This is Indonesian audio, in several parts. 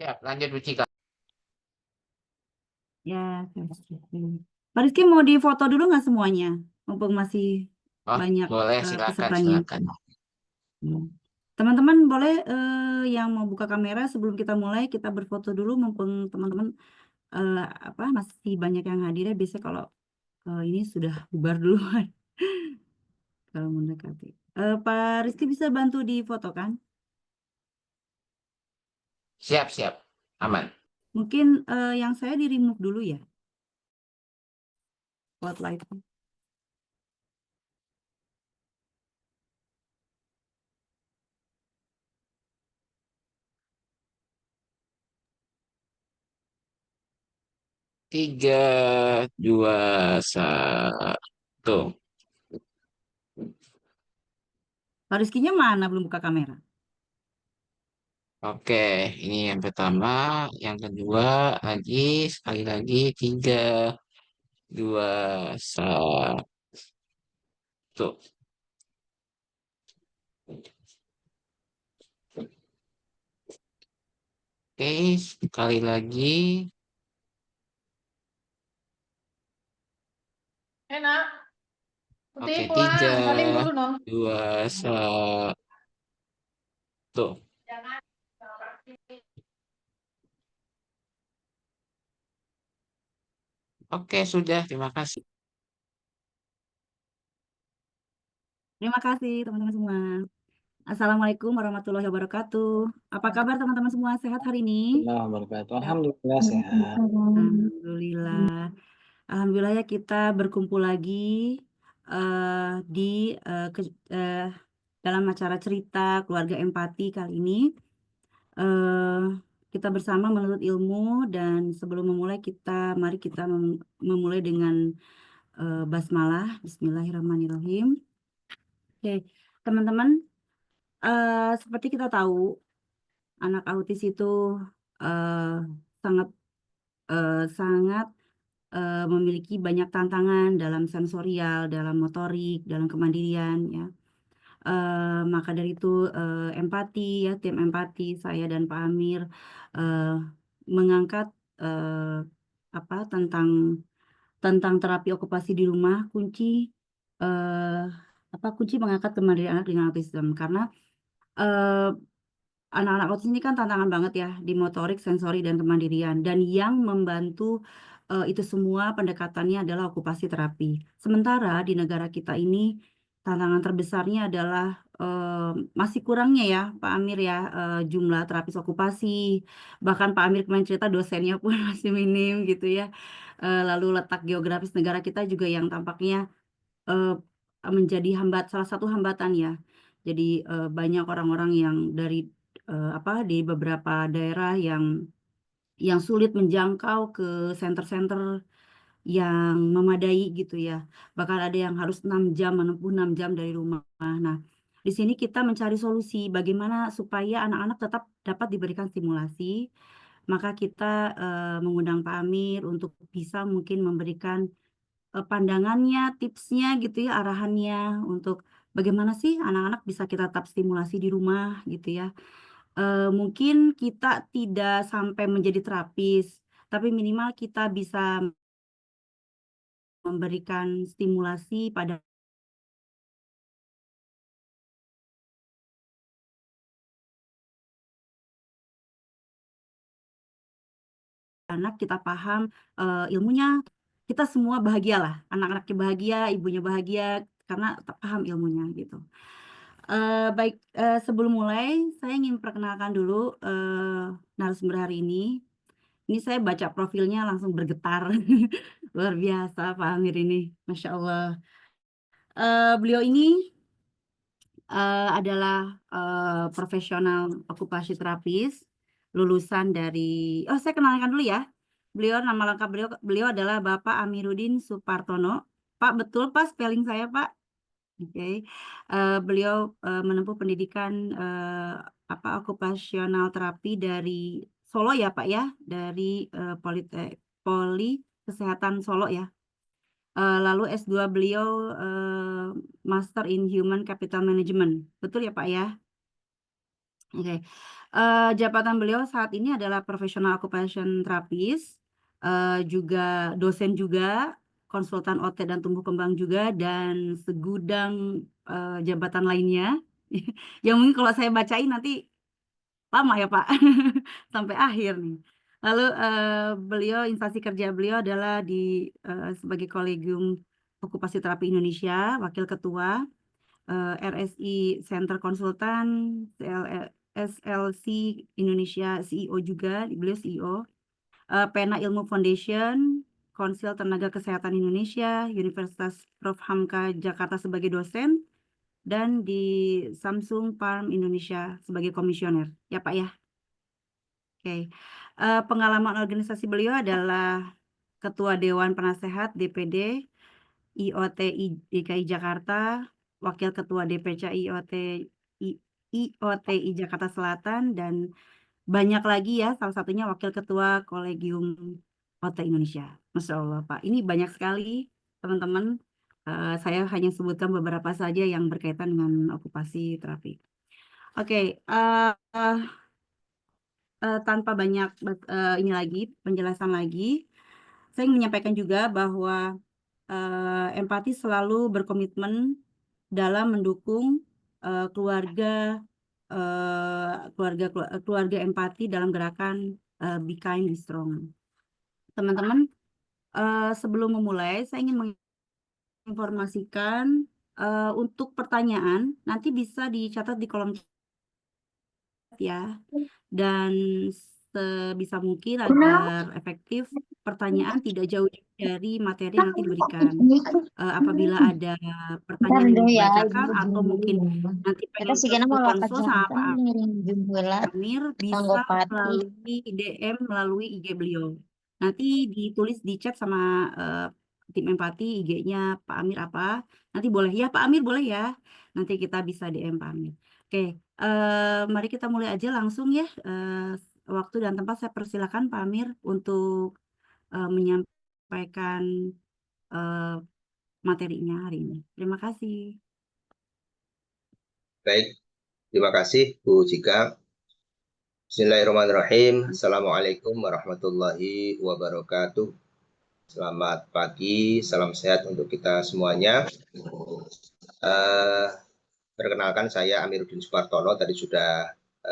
Siap, lanjut Bu Cika. Ya, Pak Rizky mau difoto dulu nggak semuanya? Mumpung masih Oh, banyak boleh, silakan, pesertanya. silakan. Hmm. Teman-teman boleh yang mau buka kamera sebelum kita mulai kita berfoto dulu mumpung teman-teman eh, masih banyak yang hadir ya. Biasanya kalau ini sudah bubar duluan kalau mendekati. Pak Rizky bisa bantu difoto kan? Siap, siap. Aman. Mungkin yang saya di remove dulu ya, spotlight. 3, 2, 1. Pak Rizkynya mana belum buka kamera? Oke, ini yang pertama. Yang kedua, lagi, sekali lagi. 3, 2, 1. Oke, sekali lagi. Enak. Putih Oke, pulang, 3, salim dulu dong. 2, 1. Jangan. Oke, sudah. Terima kasih. Terima kasih teman-teman semua. Assalamualaikum warahmatullahi wabarakatuh. Apa kabar teman-teman semua? Sehat hari ini? Alhamdulillah sehat. Alhamdulillah. Alhamdulillah ya kita berkumpul lagi di dalam acara cerita keluarga empati kali ini. eh kita bersama menuntut ilmu dan sebelum memulai mari kita memulai dengan basmalah. Bismillahirrahmanirrahim. Oke, teman-teman, seperti kita tahu anak autis itu eh, sangat sangat memiliki banyak tantangan dalam sensorial, dalam motorik, dalam kemandirian ya. Maka dari itu empati ya, tim empati saya dan Pak Amir eh, mengangkat tentang terapi okupasi di rumah, eh, kunci mengangkat kemandirian anak dengan autism karena eh, anak-anak autis ini kan tantangan banget ya di motorik, sensori, dan kemandirian. Dan yang membantu itu semua pendekatannya adalah okupasi terapi. Sementara di negara kita ini tantangan terbesarnya adalah masih kurangnya ya Pak Amir ya jumlah terapis okupasi. Bahkan Pak Amir kemarin cerita dosennya pun masih minim gitu ya. Lalu letak geografis negara kita juga yang tampaknya eh, menjadi salah satu hambatan ya. Jadi banyak orang-orang yang di beberapa daerah yang sulit menjangkau ke center-center yang memadai gitu ya. Bahkan ada yang harus 6 jam menempuh 6 jam dari rumah. Nah, di sini kita mencari solusi bagaimana supaya anak-anak tetap dapat diberikan stimulasi. Maka kita mengundang Pak Amir untuk bisa mungkin memberikan pandangannya, tipsnya gitu ya, arahannya untuk bagaimana sih anak-anak bisa kita tetap stimulasi di rumah gitu ya. Mungkin kita tidak sampai menjadi terapis, tapi minimal kita bisa memberikan stimulasi pada anak, kita paham ilmunya, kita semua bahagialah, anak-anaknya bahagia, ibunya bahagia karena paham ilmunya gitu. Baik, sebelum mulai, saya ingin perkenalkan dulu narasumber hari ini. Ini saya baca profilnya langsung bergetar. Luar biasa Pak Amir ini, Masya Allah. Beliau ini adalah profesional okupasi terapis, lulusan dari, saya kenalkan dulu ya. Beliau, nama lengkap beliau adalah Bapak Amiruddin Supartono. Pak, betul Pak spelling saya Pak? Oke. Beliau menempuh pendidikan okupasional terapi dari Solo ya Pak ya, dari Poli Kesehatan Solo ya. Lalu S2 beliau Master in Human Capital Management. Betul ya Pak ya? Oke. Jabatan beliau saat ini adalah professional occupation therapist, juga dosen juga, konsultan OT dan tumbuh kembang juga, dan segudang jabatan lainnya. Yang mungkin kalau saya bacain nanti lama ya Pak, sampai akhir nih. Lalu beliau instansi kerja beliau adalah sebagai Kolegium Okupasi Terapi Indonesia, Wakil Ketua, RSI Center Konsultan, SLC Indonesia CEO juga, beliau CEO, Pena Ilmu Foundation, Konsil Tenaga Kesehatan Indonesia, Universitas Prof. Hamka Jakarta sebagai dosen, dan di Samsung Farm Indonesia sebagai komisioner. Ya Pak ya? Oke. Pengalaman organisasi beliau adalah Ketua Dewan Penasehat DPD IOTI DKI Jakarta, Wakil Ketua DPC IOTI Jakarta Selatan, dan banyak lagi ya, salah satunya Wakil Ketua Kolegium OT Indonesia. Masya Allah Pak, ini banyak sekali teman-teman. Saya hanya sebutkan beberapa saja yang berkaitan dengan okupasi terapi. Oke, tanpa banyak ini lagi penjelasan lagi, saya ingin menyampaikan juga bahwa empati selalu berkomitmen dalam mendukung keluarga empati dalam gerakan Be Kind, Be Strong. Teman-teman, sebelum memulai, saya ingin menginformasikan untuk pertanyaan nanti bisa dicatat di kolom chat ya, dan sebisa mungkin agar efektif pertanyaan tidak jauh dari materi yang nanti diberikan. Apabila ada pertanyaan yang ingin dibacakan atau mungkin nanti pengen konsul sama Pak Amir, bisa melalui DM melalui IG beliau. Nanti ditulis di chat sama tim empati IG-nya Pak Amir apa. Nanti boleh ya Pak Amir, boleh ya. Nanti kita bisa DM Pak Amir. Oke, mari kita mulai aja langsung ya. Waktu dan tempat saya persilakan Pak Amir untuk menyampaikan materinya hari ini. Terima kasih. Baik, terima kasih Bu Jika. Bismillahirrahmanirrahim. Assalamualaikum warahmatullahi wabarakatuh. Selamat pagi, salam sehat untuk kita semuanya. Perkenalkan, saya Amiruddin Supartono, tadi sudah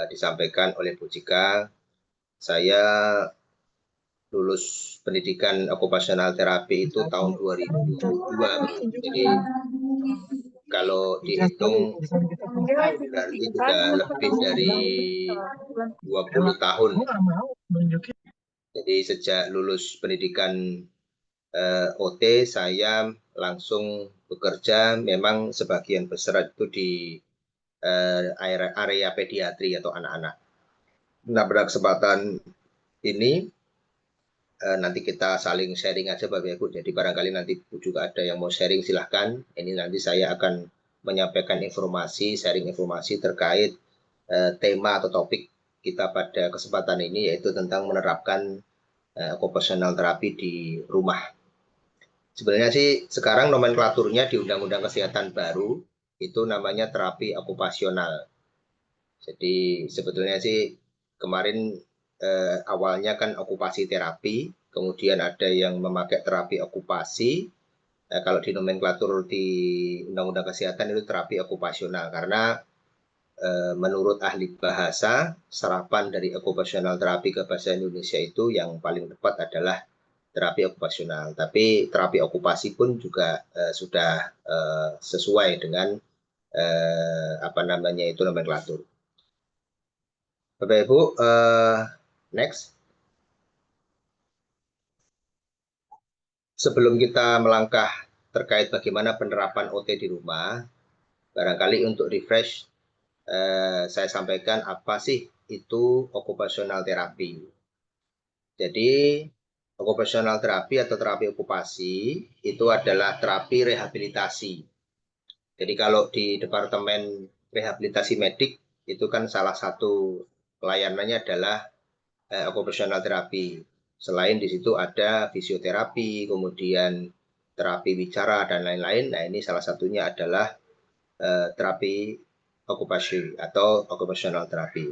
disampaikan oleh Bu Jika. Saya lulus pendidikan okupasional terapi itu tahun 2002. Jadi kalau dihitung berarti sudah lebih dari 20 tahun. Jadi sejak lulus pendidikan OT saya langsung bekerja, memang sebagian besar itu di area pediatri atau anak-anak. Nah, pada kesempatan ini nanti kita saling sharing aja Bapak Ibu. Jadi barangkali nanti juga ada yang mau sharing, silahkan. Ini nanti saya akan menyampaikan informasi, sharing informasi terkait tema atau topik kita pada kesempatan ini, yaitu tentang menerapkan okupasional terapi di rumah. Sebenarnya sih sekarang nomenklaturnya di Undang-Undang Kesehatan baru itu namanya terapi okupasional. Jadi sebetulnya sih kemarin awalnya kan okupasi terapi, kemudian ada yang memakai terapi okupasi. Kalau di nomenklatur di Undang-Undang Kesehatan itu terapi okupasional, karena menurut ahli bahasa, serapan dari okupasional terapi ke bahasa Indonesia itu yang paling tepat adalah terapi okupasional. Tapi terapi okupasi pun juga sudah sesuai dengan itu nomenklatur. Bapak Ibu, next. Sebelum kita melangkah terkait bagaimana penerapan OT di rumah, barangkali untuk refresh, saya sampaikan apa sih itu okupasional terapi. Jadi, okupasional terapi atau terapi okupasi itu adalah terapi rehabilitasi. Jadi kalau di Departemen Rehabilitasi Medik itu kan salah satu pelayanannya adalah okupasional terapi. Selain di situ ada fisioterapi, kemudian terapi bicara dan lain-lain. Nah, ini salah satunya adalah terapi okupasi atau occupational therapy.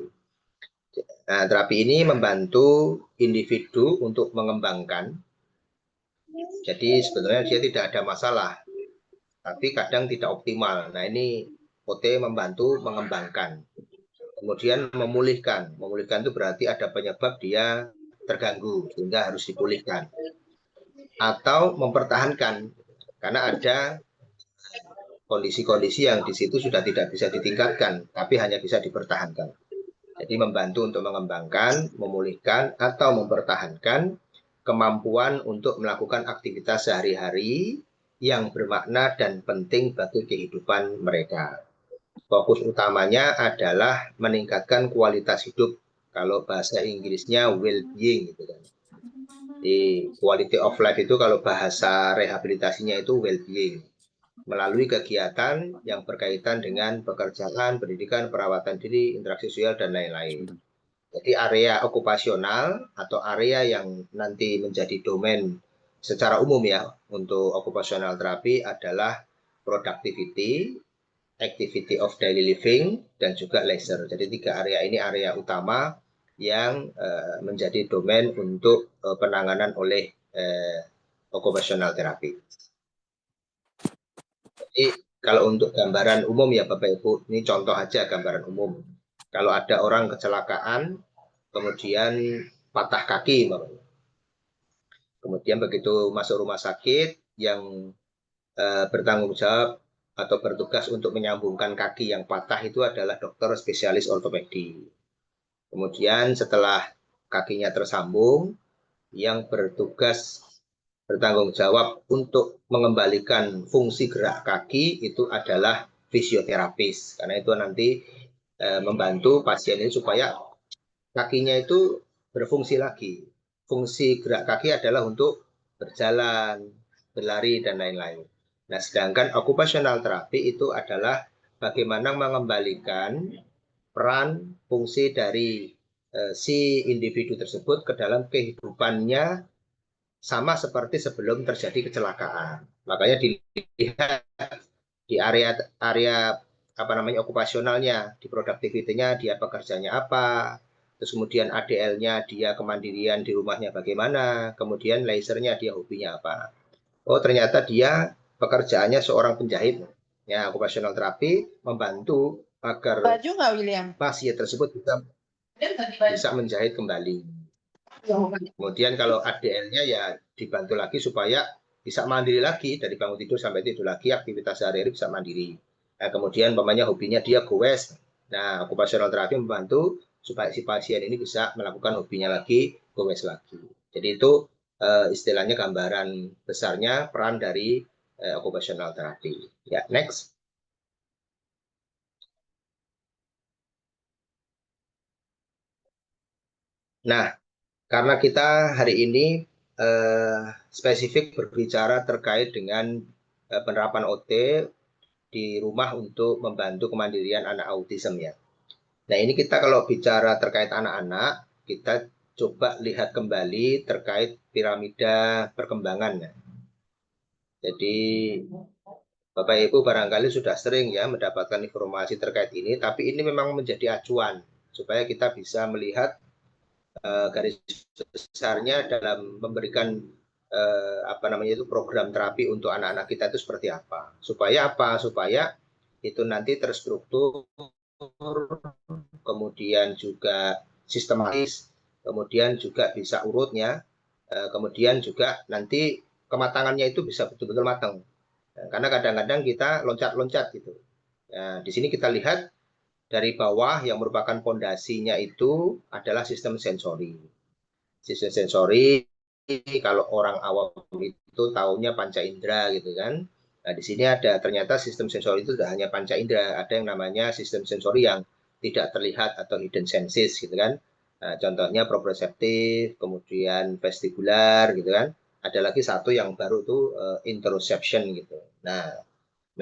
Nah, terapi ini membantu individu untuk mengembangkan. Jadi sebetulnya dia tidak ada masalah, tapi kadang tidak optimal. Nah, ini OT membantu mengembangkan. Kemudian memulihkan. Memulihkan itu berarti ada penyebab dia terganggu sehingga harus dipulihkan. Atau mempertahankan karena ada kondisi-kondisi yang di situ sudah tidak bisa ditingkatkan, tapi hanya bisa dipertahankan. Jadi membantu untuk mengembangkan, memulihkan, atau mempertahankan kemampuan untuk melakukan aktivitas sehari-hari yang bermakna dan penting bagi kehidupan mereka. Fokus utamanya adalah meningkatkan kualitas hidup. Kalau bahasa Inggrisnya well-being gitu kan. Di quality of life itu kalau bahasa rehabilitasinya itu well-being. Melalui kegiatan yang berkaitan dengan pekerjaan, pendidikan, perawatan diri, interaksi sosial, dan lain-lain. Jadi area okupasional atau area yang nanti menjadi domain secara umum ya untuk occupational therapy adalah productivity, activity of daily living, dan juga leisure. Jadi 3 area ini area utama yang menjadi domain untuk penanganan oleh occupational therapy. Jadi kalau untuk gambaran umum ya Bapak Ibu, ini contoh aja gambaran umum. Kalau ada orang kecelakaan, kemudian patah kaki, kemudian begitu masuk rumah sakit, yang bertanggung jawab atau bertugas untuk menyambungkan kaki yang patah itu adalah dokter spesialis ortopedi. Kemudian setelah kakinya tersambung, yang bertugas bertanggung jawab untuk mengembalikan fungsi gerak kaki itu adalah fisioterapis. Karena itu nanti membantu pasien ini supaya kakinya itu berfungsi lagi. Fungsi gerak kaki adalah untuk berjalan, berlari, dan lain-lain. Nah, sedangkan occupational therapy itu adalah bagaimana mengembalikan peran fungsi dari si individu tersebut ke dalam kehidupannya sama seperti sebelum terjadi kecelakaan. Makanya dilihat di area okupasionalnya, di produktivitinya dia pekerjaannya apa, terus kemudian ADL-nya dia kemandirian di rumahnya bagaimana, kemudian leisure-nya dia hobinya apa. Oh, ternyata dia pekerjaannya seorang penjahit. Ya, occupational therapy membantu agar Baju nggak William? pasien tersebut bisa menjahit kembali. Kemudian kalau ADL-nya ya dibantu lagi supaya bisa mandiri lagi dari bangun tidur sampai tidur lagi, aktivitas sehari-hari bisa mandiri. Nah, kemudian umpamanya hobinya dia goes. Nah, occupational therapy membantu supaya si pasien ini bisa melakukan hobinya lagi, goes lagi. Jadi itu istilahnya gambaran besarnya peran dari occupational therapy. Ya, next. Nah, karena kita hari ini spesifik berbicara terkait dengan penerapan OT di rumah untuk membantu kemandirian anak autism ya. Nah, ini kita kalau bicara terkait anak-anak, kita coba lihat kembali terkait piramida perkembangan ya. Jadi Bapak Ibu barangkali sudah sering ya mendapatkan informasi terkait ini, tapi ini memang menjadi acuan supaya kita bisa melihat garis besarnya dalam memberikan program terapi untuk anak-anak kita itu seperti apa. Supaya apa? Supaya itu nanti terstruktur, kemudian juga sistematis, kemudian juga bisa urutnya, kemudian juga nanti kematangannya itu bisa betul-betul matang. Karena kadang-kadang kita loncat-loncat gitu. Nah, di sini kita lihat dari bawah yang merupakan pondasinya itu adalah sistem sensori. Sistem sensori kalau orang awam itu tahunya panca indera gitu kan. Nah, di sini ada ternyata sistem sensori itu tidak hanya panca indera, ada yang namanya sistem sensori yang tidak terlihat atau hidden senses gitu kan. Nah, contohnya proprioceptif, kemudian vestibular gitu kan. Ada lagi satu yang baru itu interoception gitu. Nah,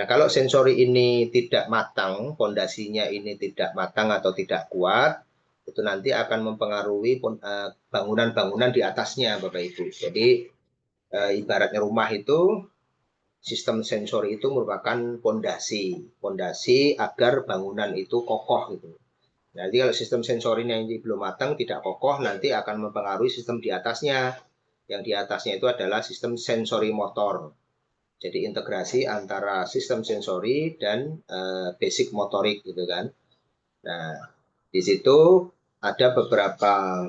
kalau sensori ini tidak matang, pondasinya ini tidak matang atau tidak kuat, itu nanti akan mempengaruhi bangunan-bangunan di atasnya, Bapak Ibu. Jadi ibaratnya rumah itu sistem sensori itu merupakan pondasi agar bangunan itu kokoh gitu. Nanti kalau sistem sensorinya ini belum matang, tidak kokoh, nanti akan mempengaruhi sistem di atasnya. Yang di atasnya itu adalah sistem sensori motor. Jadi integrasi antara sistem sensori dan basic motorik gitu kan. Nah, di situ ada beberapa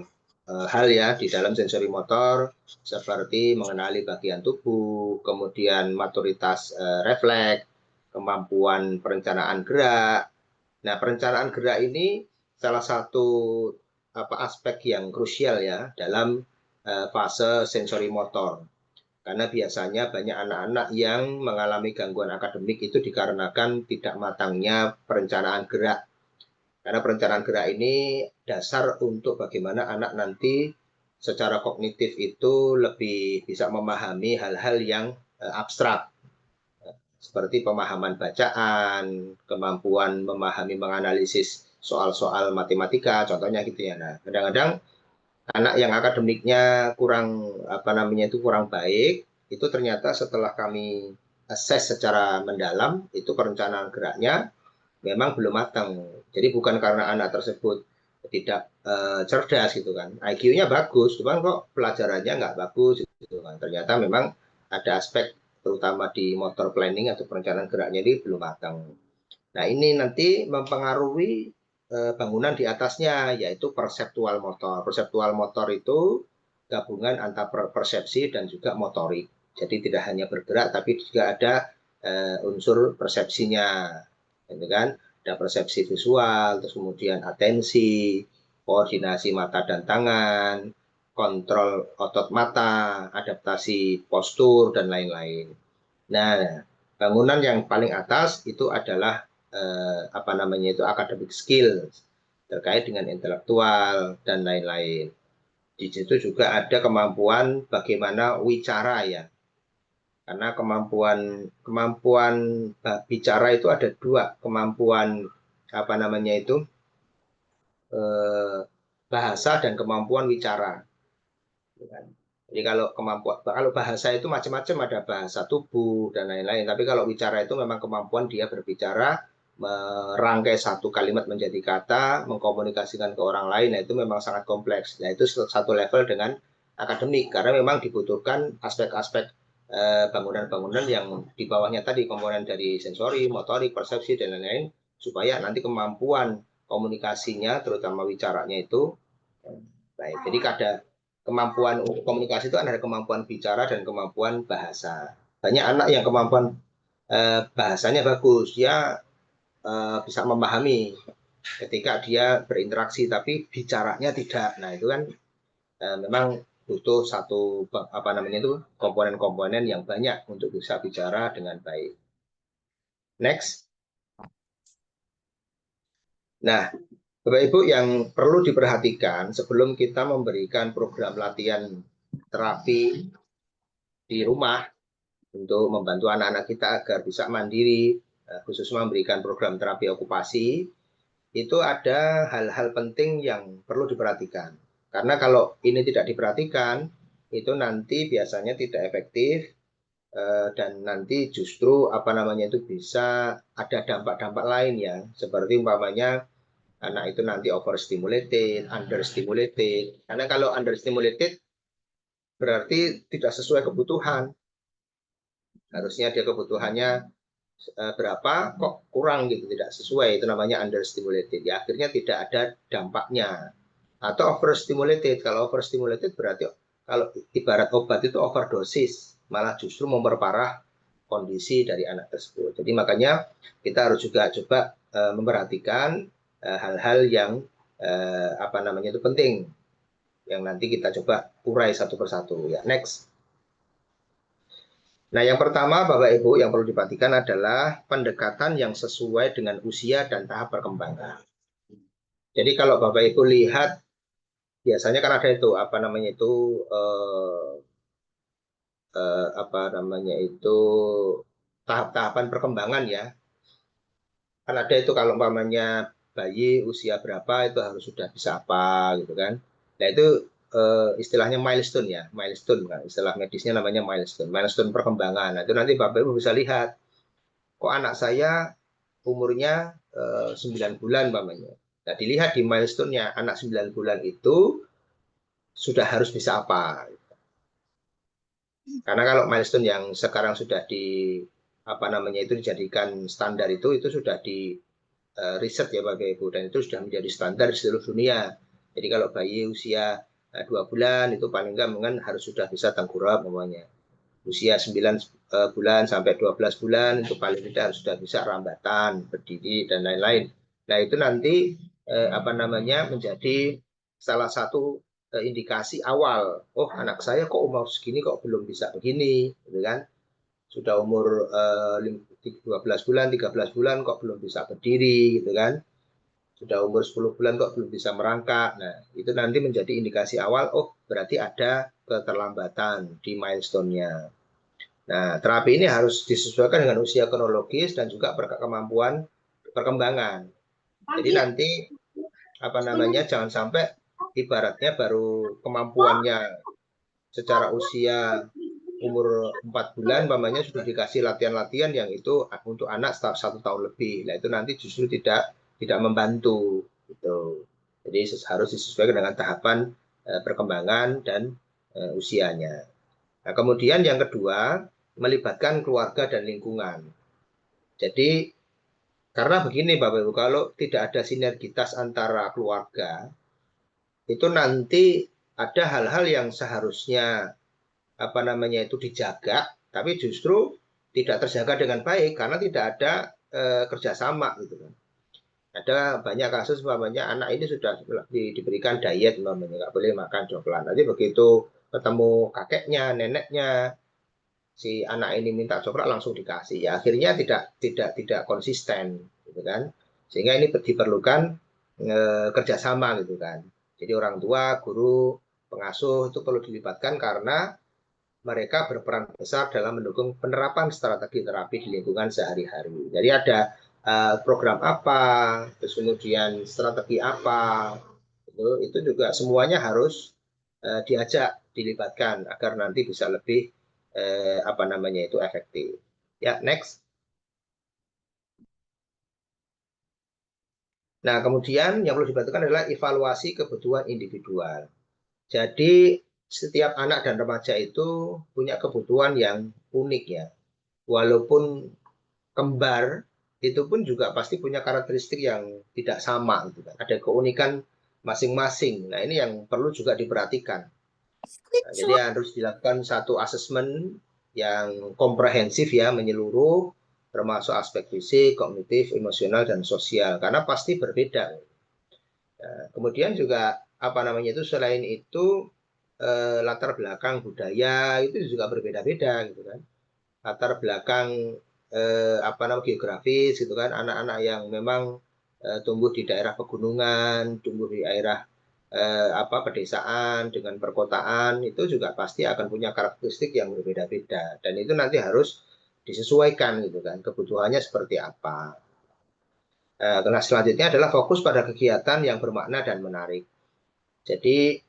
hal ya di dalam sensori motor seperti mengenali bagian tubuh, kemudian maturitas refleks, kemampuan perencanaan gerak. Nah, perencanaan gerak ini salah satu aspek yang krusial ya dalam fase sensori motor. Karena biasanya banyak anak-anak yang mengalami gangguan akademik itu dikarenakan tidak matangnya perencanaan gerak. Karena perencanaan gerak ini dasar untuk bagaimana anak nanti secara kognitif itu lebih bisa memahami hal-hal yang abstrak. Seperti pemahaman bacaan, kemampuan memahami menganalisis soal-soal matematika, contohnya gitu ya. Nah, kadang-kadang anak yang akademiknya kurang kurang baik, itu ternyata setelah kami assess secara mendalam, itu perencanaan geraknya memang belum matang. Jadi bukan karena anak tersebut tidak cerdas gitu kan, IQ-nya bagus, cuman kok pelajarannya nggak bagus gitu kan. Ternyata memang ada aspek terutama di motor planning atau perencanaan geraknya ini belum matang. Nah, ini nanti mempengaruhi bangunan di atasnya, yaitu perseptual motor. Perseptual motor itu gabungan antara persepsi dan juga motorik. Jadi tidak hanya bergerak, tapi juga ada unsur persepsinya, gitu kan? Ada persepsi visual, terus kemudian atensi, koordinasi mata dan tangan, kontrol otot mata, adaptasi postur dan lain-lain. Nah, bangunan yang paling atas itu adalah academic skill terkait dengan intelektual dan lain-lain. Di situ juga ada kemampuan bagaimana wicara ya. Karena kemampuan bicara itu ada dua, kemampuan bahasa dan kemampuan wicara. Jadi kalau bahasa itu macam-macam, ada bahasa tubuh dan lain-lain. Tapi kalau bicara itu memang kemampuan dia berbicara, merangkai satu kalimat menjadi kata, mengkomunikasikan ke orang lain. Nah, itu memang sangat kompleks. Nah, itu satu level dengan akademik karena memang dibutuhkan aspek-aspek bangunan-bangunan yang di bawahnya tadi, komponen dari sensori, motorik, persepsi dan lain-lain, supaya nanti kemampuan komunikasinya, terutama bicaranya itu baik. Jadi ada kemampuan komunikasi itu ada kemampuan bicara dan kemampuan bahasa. Banyak anak yang kemampuan bahasanya bagus, dia bisa memahami ketika dia berinteraksi, tapi bicaranya tidak. Nah, itu kan memang butuh satu komponen-komponen yang banyak untuk bisa bicara dengan baik. Next. Nah, Bapak Ibu yang perlu diperhatikan sebelum kita memberikan program latihan terapi di rumah untuk membantu anak-anak kita agar bisa mandiri, khususnya memberikan program terapi okupasi, itu ada hal-hal penting yang perlu diperhatikan. Karena kalau ini tidak diperhatikan, itu nanti biasanya tidak efektif dan nanti justru itu bisa ada dampak-dampak lain ya, seperti umpamanya anak itu nanti overstimulated, understimulated. Karena kalau understimulated berarti tidak sesuai kebutuhan. Harusnya dia kebutuhannya berapa, kok kurang gitu, tidak sesuai. Itu namanya understimulated. Ya, akhirnya tidak ada dampaknya. Atau overstimulated. Kalau overstimulated berarti kalau ibarat obat itu overdosis, malah justru memperparah kondisi dari anak tersebut. Jadi makanya kita harus juga coba memperhatikan hal-hal yang itu penting, yang nanti kita coba urai satu persatu. Ya, next. Nah, yang pertama Bapak Ibu yang perlu diperhatikan adalah pendekatan yang sesuai dengan usia dan tahap perkembangan. Jadi kalau Bapak Ibu lihat, biasanya kan ada itu tahap-tahapan perkembangan ya. Kan ada itu kalau umpamanya bayi usia berapa itu harus sudah bisa apa gitu kan. Nah, itu istilahnya milestone ya, milestone kan, istilah medisnya namanya milestone perkembangan. Nah, itu nanti Bapak Ibu bisa lihat, kok anak saya umurnya 9 bulan umpamanya. Nah, dilihat di milestone-nya anak 9 bulan itu sudah harus bisa apa. Karena kalau milestone yang sekarang sudah dijadikan standar itu sudah di riset ya Bapak Ibu, dan itu sudah menjadi standar di seluruh dunia. Jadi kalau bayi usia 2 bulan itu paling enggak mungkin harus sudah bisa tengkurap namanya. Usia 9 bulan sampai 12 bulan itu paling tidak harus sudah bisa rambatan, berdiri dan lain-lain. Nah, itu nanti menjadi salah satu indikasi awal. Oh, anak saya kok umur segini kok belum bisa begini, gitu kan? Sudah umur 12 bulan, 13 bulan kok belum bisa berdiri, gitu kan? Sudah umur 10 bulan kok belum bisa merangkak. Nah, itu nanti menjadi indikasi awal, oh berarti ada keterlambatan di milestone-nya. Nah, terapi ini harus disesuaikan dengan usia kronologis dan juga kemampuan perkembangan. Jadi nanti jangan sampai ibaratnya baru kemampuannya secara usia umur 4 bulan umpamanya sudah dikasih latihan-latihan yang itu untuk anak 1 tahun lebih. Nah, itu nanti justru tidak membantu gitu. Jadi harus disesuaikan dengan tahapan perkembangan dan usianya. Nah, kemudian yang kedua, melibatkan keluarga dan lingkungan. Jadi karena begini Bapak Ibu, kalau tidak ada sinergitas antara keluarga, itu nanti ada hal-hal yang seharusnya dijaga, tapi justru tidak terjaga dengan baik karena tidak ada kerjasama gitu kan. Ada banyak kasus umpamanya anak ini sudah diberikan diet umpamanya nggak boleh makan coklat. Nanti begitu ketemu kakeknya, neneknya, si anak ini minta coklat langsung dikasih. Ya akhirnya tidak konsisten gitu kan. Sehingga ini diperlukan kerjasama gitu kan. Jadi orang tua, guru, pengasuh itu perlu dilibatkan karena mereka berperan besar dalam mendukung penerapan strategi terapi di lingkungan sehari-hari. Jadi ada program apa, terus kemudian strategi apa, itu juga semuanya harus diajak, dilibatkan agar nanti bisa lebih efektif. Ya, next. Nah, kemudian yang perlu diperhatikan adalah evaluasi kebutuhan individual. Jadi setiap anak dan remaja itu punya kebutuhan yang unik ya. Walaupun kembar, itu pun juga pasti punya karakteristik yang tidak sama gitu kan. Ada keunikan masing-masing. Nah, ini yang perlu juga diperhatikan. Nah, jadi harus dilakukan satu asesmen yang komprehensif ya, menyeluruh, termasuk aspek fisik, kognitif, emosional, dan sosial. Karena pasti berbeda. Nah, kemudian juga selain itu latar belakang budaya itu juga berbeda-beda gitu kan. Latar belakang geografis gitu kan, anak-anak yang memang tumbuh di daerah pegunungan, tumbuh di daerah pedesaan dengan perkotaan itu juga pasti akan punya karakteristik yang berbeda-beda, dan itu nanti harus disesuaikan gitu kan, kebutuhannya seperti apa. Nah, selanjutnya adalah fokus pada kegiatan yang bermakna dan menarik. Jadi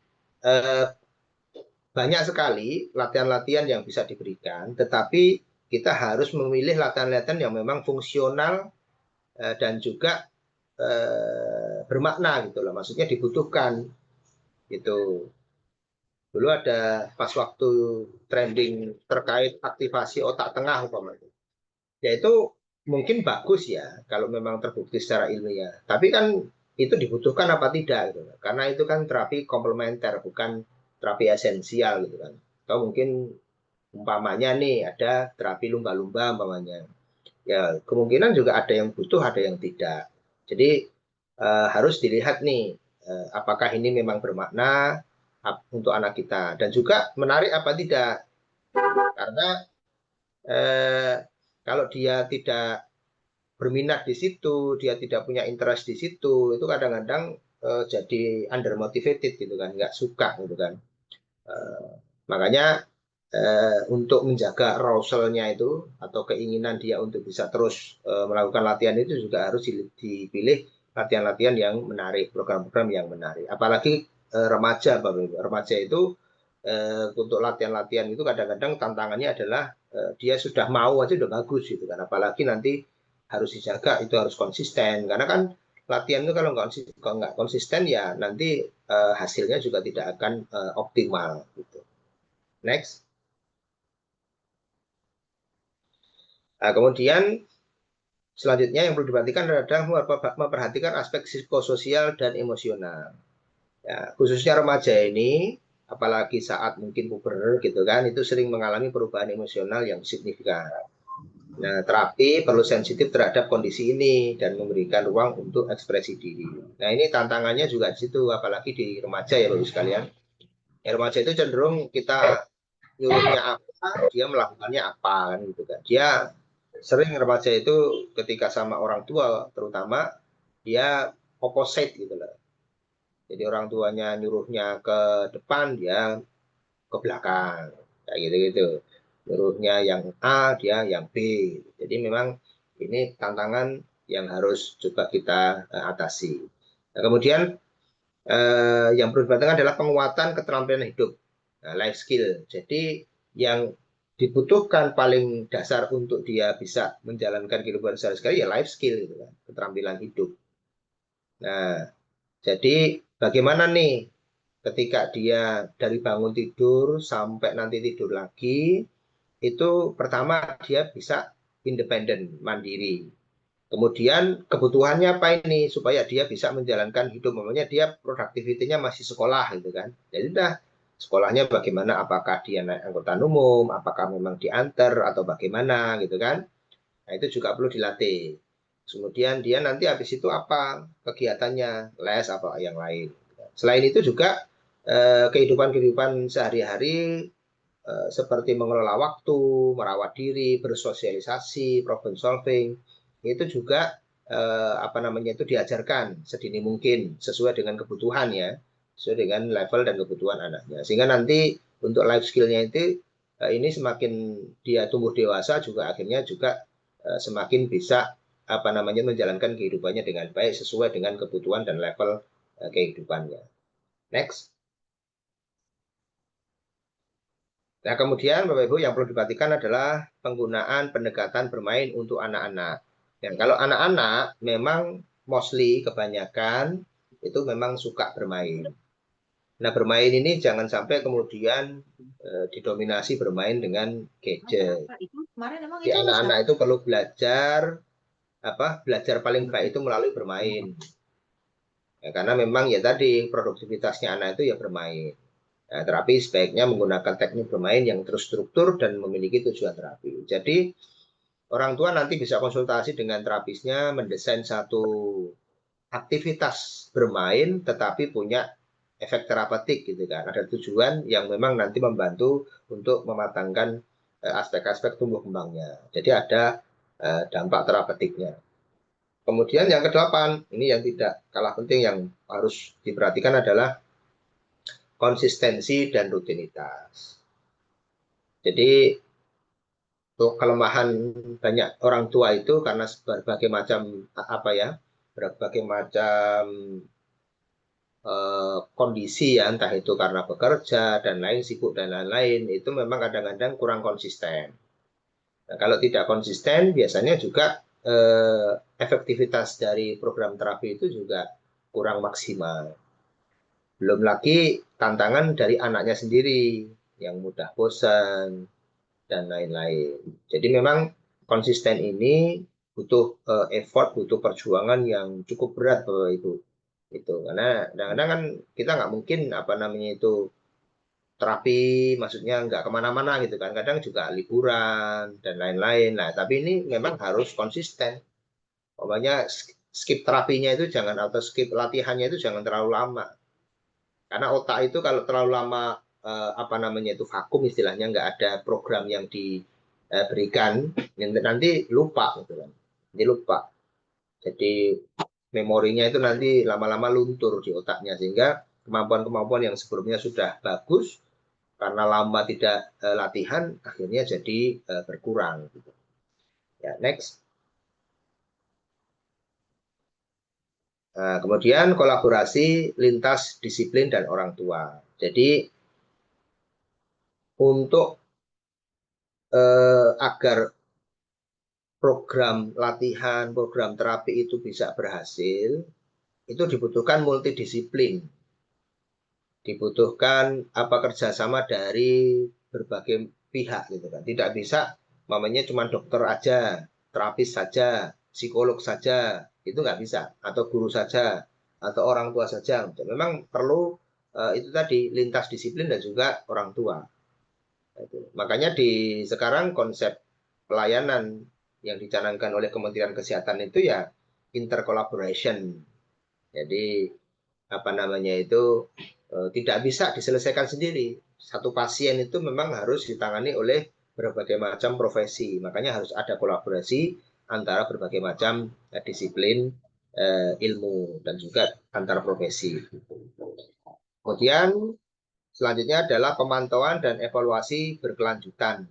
banyak sekali latihan-latihan yang bisa diberikan, tetapi kita harus memilih latihan-latihan yang memang fungsional dan juga bermakna gitu loh. Maksudnya dibutuhkan gitu. Dulu ada pas waktu trending terkait aktivasi otak tengah umpamanya. Ya itu mungkin bagus ya kalau memang terbukti secara ilmiah. Tapi kan itu dibutuhkan apa tidak gitu. Karena itu kan terapi komplementer bukan terapi esensial gitu kan. Atau mungkin umpamanya nih ada terapi lumba-lumba umpamanya. Ya kemungkinan juga ada yang butuh, ada yang tidak. Jadi harus dilihat nih apakah ini memang bermakna untuk anak kita dan juga menarik apa tidak. Karena kalau dia tidak berminat di situ, dia tidak punya interest di situ, itu kadang-kadang jadi undermotivated gitu kan, nggak suka gitu kan. Makanya untuk menjaga arousal-nya itu atau keinginan dia untuk bisa terus melakukan latihan itu juga harus dipilih latihan-latihan yang menarik, program-program yang menarik. Apalagi remaja, Bapak Ibu. Remaja itu untuk latihan-latihan itu kadang-kadang tantangannya adalah dia sudah mau aja udah bagus gitu kan. Apalagi nanti harus dijaga, itu harus konsisten. Karena kan latihan itu kalau nggak konsisten ya nanti hasilnya juga tidak akan optimal gitu. Next. Nah, kemudian selanjutnya yang perlu diperhatikan adalah memperhatikan aspek psikososial dan emosional. Ya, khususnya remaja ini, apalagi saat mungkin puber gitu kan, itu sering mengalami perubahan emosional yang signifikan. Nah, terapi perlu sensitif terhadap kondisi ini dan memberikan ruang untuk ekspresi diri. Nah, ini tantangannya juga di situ, apalagi di remaja ya Bapak sekalian. Ya, remaja itu cenderung kita nyuruhnya apa, dia melakukannya apa kan gitu kan. Dia sering remaja itu ketika sama orang tua terutama dia opposite gitu loh. Jadi orang tuanya nyuruhnya ke depan, dia ke belakang. Kayak gitu-gitu. Nyuruhnya yang A, dia yang B. Jadi memang ini tantangan yang harus juga kita atasi. Nah, kemudian yang perlu diperhatikan adalah penguatan keterampilan hidup, life skill. Jadi yang dibutuhkan paling dasar untuk dia bisa menjalankan kehidupan sehari-hari ya life skill gitu kan, keterampilan hidup. Nah, jadi bagaimana nih ketika dia dari bangun tidur sampai nanti tidur lagi, itu pertama dia bisa independen, mandiri. Kemudian kebutuhannya apa ini supaya dia bisa menjalankan hidup, namanya dia produktivitinya masih sekolah gitu kan. Jadi dah sekolahnya bagaimana, apakah dia naik angkutan umum, apakah memang diantar atau bagaimana gitu kan. Nah, itu juga perlu dilatih. Kemudian dia nanti habis itu apa kegiatannya, les apa yang lain. Selain itu juga kehidupan-kehidupan sehari-hari seperti mengelola waktu, merawat diri, bersosialisasi, problem solving, itu juga apa namanya itu diajarkan sedini mungkin sesuai dengan kebutuhan ya, sesuai dengan level dan kebutuhan anaknya. Sehingga nanti untuk life skill-nya itu ini semakin dia tumbuh dewasa juga akhirnya juga semakin bisa apa namanya menjalankan kehidupannya dengan baik sesuai dengan kebutuhan dan level kehidupannya. Next. Nah, kemudian Bapak Ibu yang perlu diperhatikan adalah penggunaan pendekatan bermain untuk anak-anak. Dan kalau anak-anak memang mostly kebanyakan itu memang suka bermain. Nah, bermain ini jangan sampai kemudian didominasi bermain dengan gadget. Kemarin emang Jadi itu anak-anak itu perlu belajar belajar paling baik itu melalui bermain. Ya, karena memang ya tadi produktivitasnya anak itu ya bermain. Nah, terapi sebaiknya menggunakan teknik bermain yang terstruktur dan memiliki tujuan terapi. Jadi orang tua nanti bisa konsultasi dengan terapisnya mendesain satu aktivitas bermain tetapi punya efek terapeutik gitu kan. Ada tujuan yang memang nanti membantu untuk mematangkan aspek-aspek tumbuh kembangnya. Jadi ada dampak terapeutiknya. Kemudian yang kedelapan, ini yang tidak kalah penting yang harus diperhatikan adalah konsistensi dan rutinitas. Jadi kelemahan banyak orang tua itu karena berbagai macam berbagai macam kondisi ya, entah itu karena bekerja dan lain sibuk dan lain-lain, itu memang kadang-kadang kurang konsisten. Nah, kalau tidak konsisten biasanya juga efektivitas dari program terapi itu juga kurang maksimal. Belum lagi tantangan dari anaknya sendiri yang mudah bosan dan lain-lain. Jadi memang konsisten ini butuh effort, butuh perjuangan yang cukup berat Bapak Ibu. Itu karena kadang-kadang kan kita nggak mungkin apa namanya itu terapi, maksudnya nggak kemana-mana gitu kan. Kadang juga liburan dan lain-lain. Nah, tapi ini memang harus konsisten. Pokoknya skip terapinya itu jangan atau skip latihannya itu jangan terlalu lama. Karena otak itu kalau terlalu lama apa namanya itu vakum istilahnya nggak ada program yang diberikan nanti lupa gitu kan. Nanti lupa. Jadi memorinya itu nanti lama-lama luntur di otaknya sehingga kemampuan-kemampuan yang sebelumnya sudah bagus karena lama tidak latihan akhirnya jadi berkurang gitu. Ya, next. Nah, kemudian kolaborasi lintas disiplin dan orang tua. Jadi untuk agar program latihan, program terapi itu bisa berhasil, itu dibutuhkan multidisiplin. Dibutuhkan kerjasama dari berbagai pihak gitu kan. Tidak bisa namanya cuma dokter aja, terapis saja, psikolog saja, itu nggak bisa, atau guru saja, atau orang tua saja. Memang perlu itu tadi lintas disiplin dan juga orang tua. Makanya di sekarang konsep pelayanan yang dicanangkan oleh Kementerian Kesehatan itu ya intercollaboration. Jadi tidak bisa diselesaikan sendiri. Satu pasien itu memang harus ditangani oleh berbagai macam profesi. Makanya harus ada kolaborasi antara berbagai macam disiplin ilmu dan juga antar profesi. Kemudian selanjutnya adalah pemantauan dan evaluasi berkelanjutan.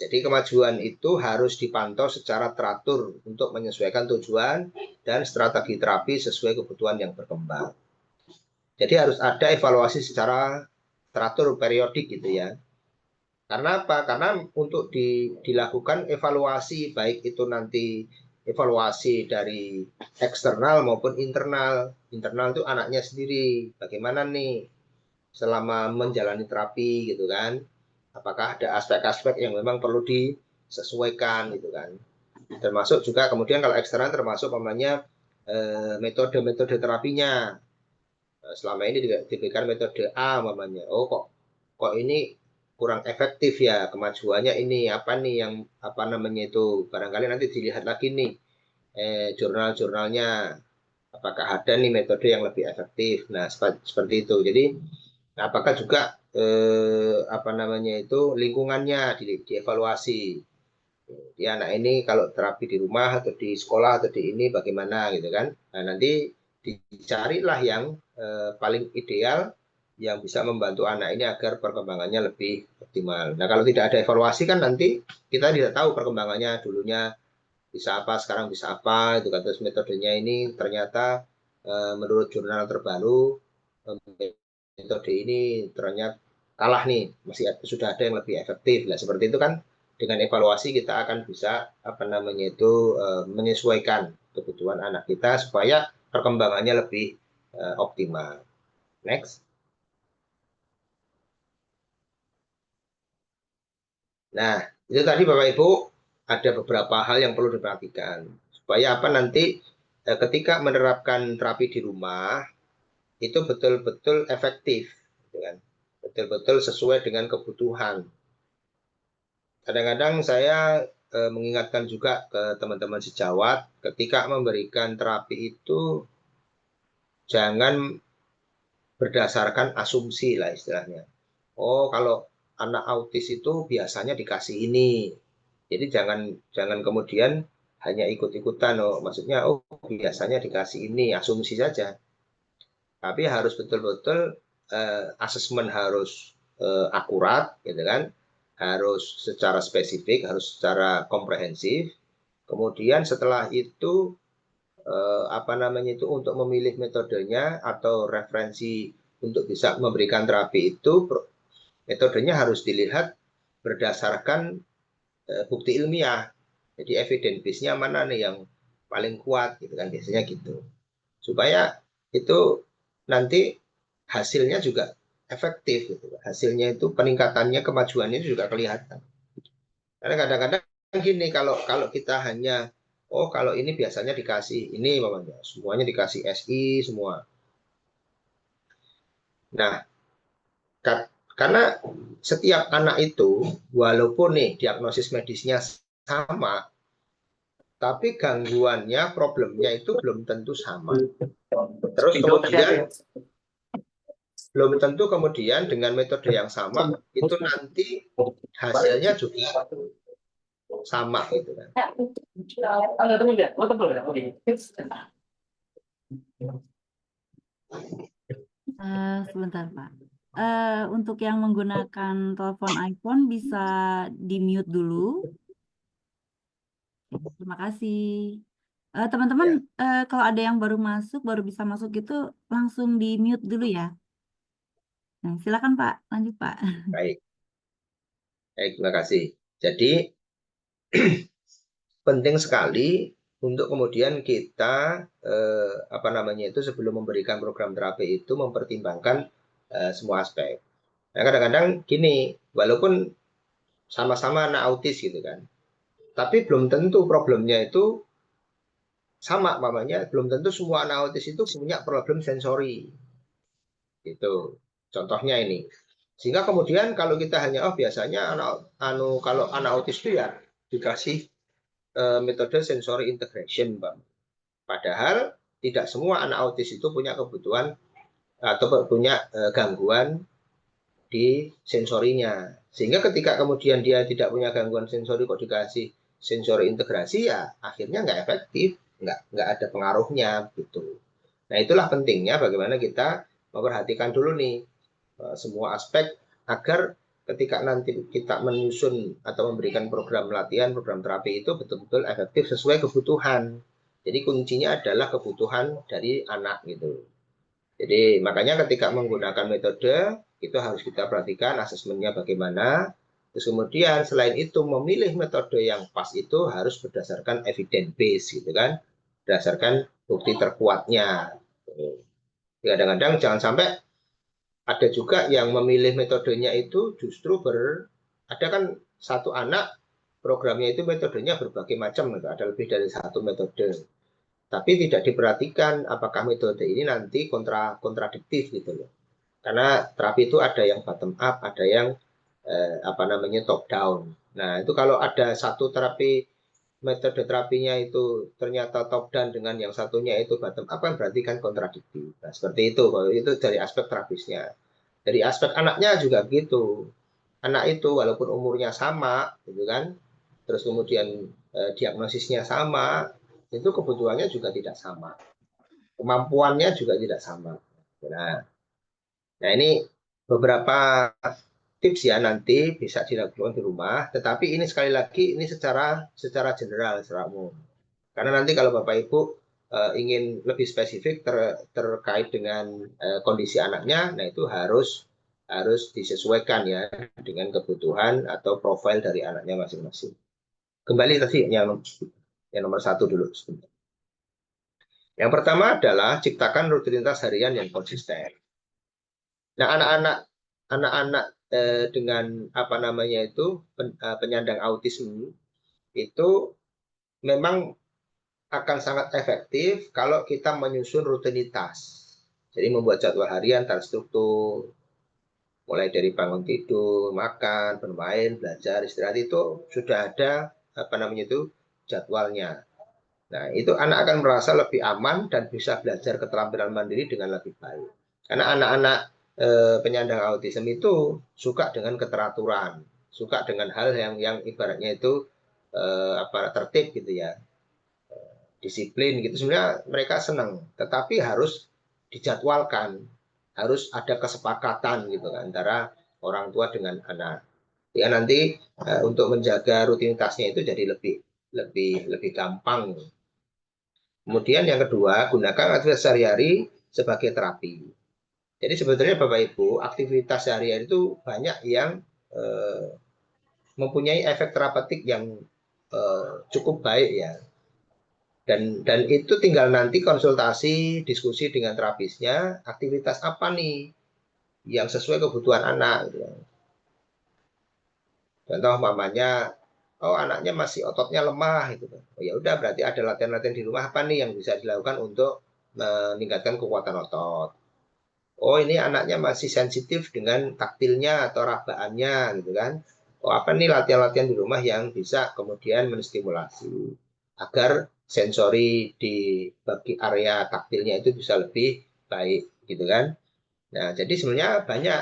Jadi kemajuan itu harus dipantau secara teratur untuk menyesuaikan tujuan dan strategi terapi sesuai kebutuhan yang berkembang. Jadi harus ada evaluasi secara teratur periodik gitu ya. Karena apa? Karena untuk dilakukan evaluasi, baik itu nanti evaluasi dari eksternal maupun internal. Internal itu anaknya sendiri. Bagaimana nih selama menjalani terapi gitu kan? Apakah ada aspek-aspek yang memang perlu disesuaikan gitu kan? Termasuk juga kemudian kalau eksternal termasuk namanya metode-metode terapinya. Selama ini diberikan metode A namanya. Oh kok ini kurang efektif ya, kemajuannya ini apa nih yang itu barangkali nanti dilihat lagi nih jurnal-jurnalnya, apakah ada nih metode yang lebih efektif. Nah seperti itu. Jadi apakah juga itu lingkungannya dievaluasi. Ya, nah ini kalau terapi di rumah atau di sekolah atau di ini bagaimana gitu kan. Nah, nanti dicarilah yang paling ideal yang bisa membantu anak ini agar perkembangannya lebih optimal. Nah, kalau tidak ada evaluasi kan nanti kita tidak tahu perkembangannya, dulunya bisa apa, sekarang bisa apa, itu kan. Terus metodenya ini ternyata menurut jurnal terbaru metode ini ternyata kalah nih, sudah ada yang lebih efektif. Nah, seperti itu kan dengan evaluasi kita akan bisa menyesuaikan kebutuhan anak kita supaya perkembangannya lebih optimal. Next. Nah, itu tadi Bapak Ibu ada beberapa hal yang perlu diperhatikan supaya nanti ketika menerapkan terapi di rumah itu betul-betul efektif, gitu kan? Betul-betul sesuai dengan kebutuhan. Kadang-kadang saya mengingatkan juga ke teman-teman sejawat, ketika memberikan terapi itu jangan berdasarkan asumsi lah istilahnya. Oh, kalau anak autis itu biasanya dikasih ini. Jadi jangan kemudian hanya ikut-ikutan. Maksudnya biasanya dikasih ini, asumsi saja. Tapi harus betul-betul asesmen harus akurat, gitu kan? Harus secara spesifik, harus secara komprehensif. Kemudian setelah itu untuk memilih metodenya atau referensi untuk bisa memberikan terapi itu, metodenya harus dilihat berdasarkan bukti ilmiah. Jadi evidence base-nya mana nih yang paling kuat, gitu kan, biasanya gitu. Supaya itu nanti hasilnya juga efektif, gitu. Hasilnya itu peningkatannya, kemajuannya juga kelihatan. Karena kadang-kadang gini, kalau kita hanya kalau ini biasanya dikasih ini mamanya, semuanya dikasih SI semua. Nah, karena setiap anak itu walaupun nih diagnosis medisnya sama, tapi gangguannya, problemnya itu belum tentu sama. Terus kemudian belum tentu kemudian dengan metode yang sama itu nanti hasilnya juga sama gitu kan. Sebentar Pak. Untuk yang menggunakan telepon iPhone bisa di mute dulu. Terima kasih. Teman-teman, Ya, kalau ada yang baru masuk, baru bisa masuk gitu, langsung di mute dulu ya. Nah, silakan Pak, lanjut Pak. baik. Baik, terima kasih. Jadi penting sekali untuk kemudian kita apa namanya itu sebelum memberikan program terapi itu mempertimbangkan semua aspek. Nah, kadang-kadang gini, walaupun sama-sama anak autis gitu kan, tapi belum tentu problemnya itu sama, mamanya belum tentu semua anak autis itu punya problem sensori. Gitu. Contohnya ini. Sehingga kemudian kalau kita hanya biasanya kalau anak autis itu ya dikasih metode sensory integration, Bang. Padahal tidak semua anak autis itu punya kebutuhan atau punya gangguan di sensorinya. Sehingga ketika kemudian dia tidak punya gangguan sensori kok dikasih sensori integrasi ya akhirnya nggak efektif, nggak ada pengaruhnya gitu. Nah itulah pentingnya bagaimana kita memperhatikan dulu nih semua aspek agar ketika nanti kita menyusun atau memberikan program latihan, program terapi itu betul-betul efektif sesuai kebutuhan. Jadi kuncinya adalah kebutuhan dari anak gitu. Jadi makanya ketika menggunakan metode itu harus kita perhatikan asesmennya bagaimana. Terus kemudian selain itu memilih metode yang pas itu harus berdasarkan evidence base gitu kan, berdasarkan bukti terkuatnya. Kadang-kadang jangan sampai ada juga yang memilih metodenya itu justru ada kan satu anak programnya itu metodenya berbagai macam, ada lebih dari satu metode. Tapi tidak diperhatikan apakah metode ini nanti kontradiktif gitu loh. Karena terapi itu ada yang bottom up, ada yang apa namanya top down. Nah, itu kalau ada satu metode terapinya itu ternyata top down dengan yang satunya itu bottom up kan berarti kan kontradiktif. Nah, seperti itu kalau itu dari aspek terapisnya. Dari aspek anaknya juga begitu. Anak itu walaupun umurnya sama, gitu kan, terus kemudian diagnosisnya sama, itu kebutuhannya juga tidak sama, kemampuannya juga tidak sama. Nah, nah ini beberapa tips ya nanti bisa dilakukan di rumah. Tetapi ini sekali lagi ini secara general, secara umum. Karena nanti kalau Bapak Ibu ingin lebih spesifik terkait dengan kondisi anaknya, nah itu harus disesuaikan ya dengan kebutuhan atau profil dari anaknya masing-masing. Kembali tadi yang nomor satu dulu. Yang pertama adalah ciptakan rutinitas harian yang konsisten. Nah, anak-anak dengan apa namanya itu penyandang autisme itu memang akan sangat efektif kalau kita menyusun rutinitas. Jadi membuat jadwal harian terstruktur, mulai dari bangun tidur, makan, bermain, belajar, istirahat itu sudah ada apa namanya itu jadwalnya. Nah, itu anak akan merasa lebih aman dan bisa belajar keterampilan mandiri dengan lebih baik. Karena anak-anak penyandang autisme itu suka dengan keteraturan, suka dengan hal yang ibaratnya itu apa tertib gitu ya, disiplin gitu. Sebenarnya mereka senang, tetapi harus dijadwalkan, harus ada kesepakatan gitu kan antara orang tua dengan anak. Ya nanti untuk menjaga rutinitasnya itu jadi lebih gampang. Kemudian yang kedua, gunakan aktivitas sehari-hari sebagai terapi. Jadi sebetulnya Bapak Ibu, aktivitas sehari-hari itu banyak yang eh, mempunyai efek terapeutik yang cukup baik ya. Dan itu tinggal nanti konsultasi, diskusi dengan terapisnya, aktivitas apa nih yang sesuai kebutuhan anak. Gitu. Contoh mamanya, oh anaknya masih ototnya lemah gitu. Oh ya udah berarti ada latihan-latihan di rumah apa nih yang bisa dilakukan untuk meningkatkan kekuatan otot. Oh ini anaknya masih sensitif dengan taktilnya atau rabaannya gitu kan. Oh apa nih latihan-latihan di rumah yang bisa kemudian menstimulasi agar sensori di bagi area taktilnya itu bisa lebih baik gitu kan. Nah jadi sebenarnya banyak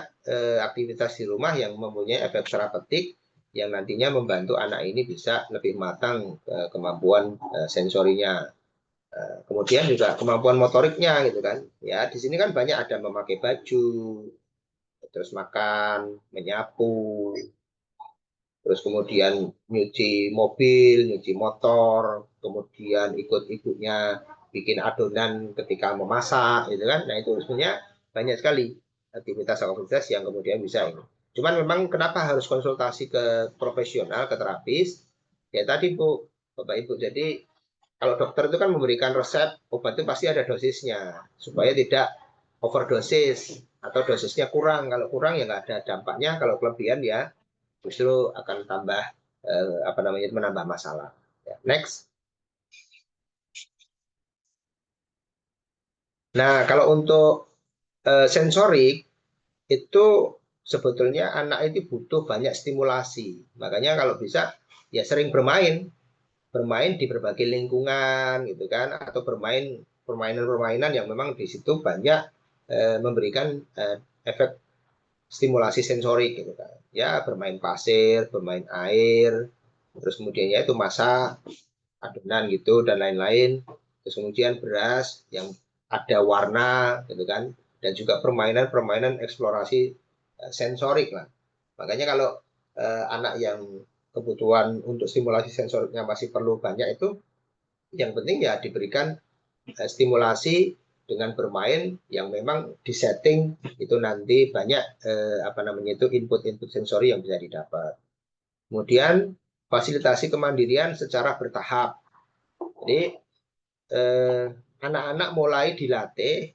aktivitas di rumah yang mempunyai efek terapeutik yang nantinya membantu anak ini bisa lebih matang kemampuan sensorinya. Kemudian juga kemampuan motoriknya gitu kan. Ya, di sini kan banyak ada memakai baju, terus makan, menyapu, terus kemudian nyuci mobil, nyuci motor, kemudian ikut ibunya bikin adonan ketika memasak, gitu kan. Nah itu sebenarnya banyak sekali aktivitas yang kemudian bisa ini. Cuman memang kenapa harus konsultasi ke profesional, ke terapis? Ya tadi Bu, Bapak Ibu. Jadi kalau dokter itu kan memberikan resep obat itu pasti ada dosisnya supaya tidak overdosis atau dosisnya kurang. Kalau kurang ya nggak ada dampaknya. Kalau kelebihan ya justru akan tambah menambah masalah. Ya, next. Nah kalau untuk sensorik itu sebetulnya anak itu butuh banyak stimulasi. Makanya kalau bisa ya sering bermain di berbagai lingkungan gitu kan, atau bermain permainan-permainan yang memang di situ banyak memberikan efek stimulasi sensorik gitu kan. Ya bermain pasir, bermain air, terus kemudian ya itu masak, adonan gitu dan lain-lain. Terus kemudian beras yang ada warna gitu kan, dan juga permainan-permainan eksplorasi sensorik lah. Makanya kalau anak yang kebutuhan untuk stimulasi sensoriknya masih perlu banyak itu, yang penting ya diberikan stimulasi dengan bermain yang memang disetting itu nanti banyak input-input sensori yang bisa didapat. Kemudian fasilitasi kemandirian secara bertahap. Jadi anak-anak mulai dilatih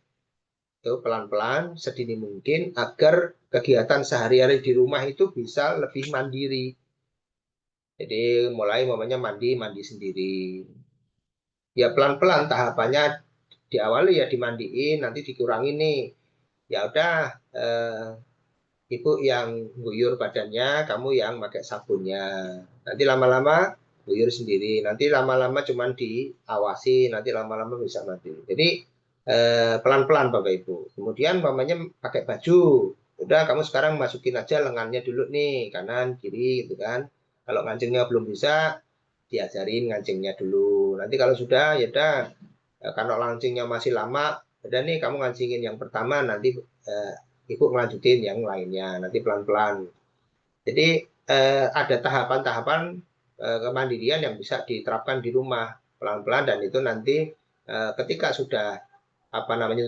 itu pelan-pelan sedini mungkin agar kegiatan sehari-hari di rumah itu bisa lebih mandiri. Jadi mulai momennya mandi sendiri. Ya pelan-pelan tahapannya, diawali ya dimandiin, nanti dikurangi nih. Ya udah ibu yang guyur badannya, kamu yang pakai sabunnya. Nanti lama-lama guyur sendiri. Nanti lama-lama cuman diawasi, nanti lama-lama bisa mandi. Jadi pelan-pelan Bapak Ibu. Kemudian mamanya pakai baju. Udah kamu sekarang masukin aja lengannya dulu nih, kanan, kiri gitu kan. Kalau ngancingnya belum bisa, diajarin ngancingnya dulu. Nanti kalau sudah, ya udah, kalau ngancingnya masih lama, udah nih kamu ngancingin yang pertama, nanti ibu melanjutin yang lainnya, nanti pelan-pelan. Jadi ada tahapan-tahapan kemandirian yang bisa diterapkan di rumah pelan-pelan, dan itu nanti ketika sudah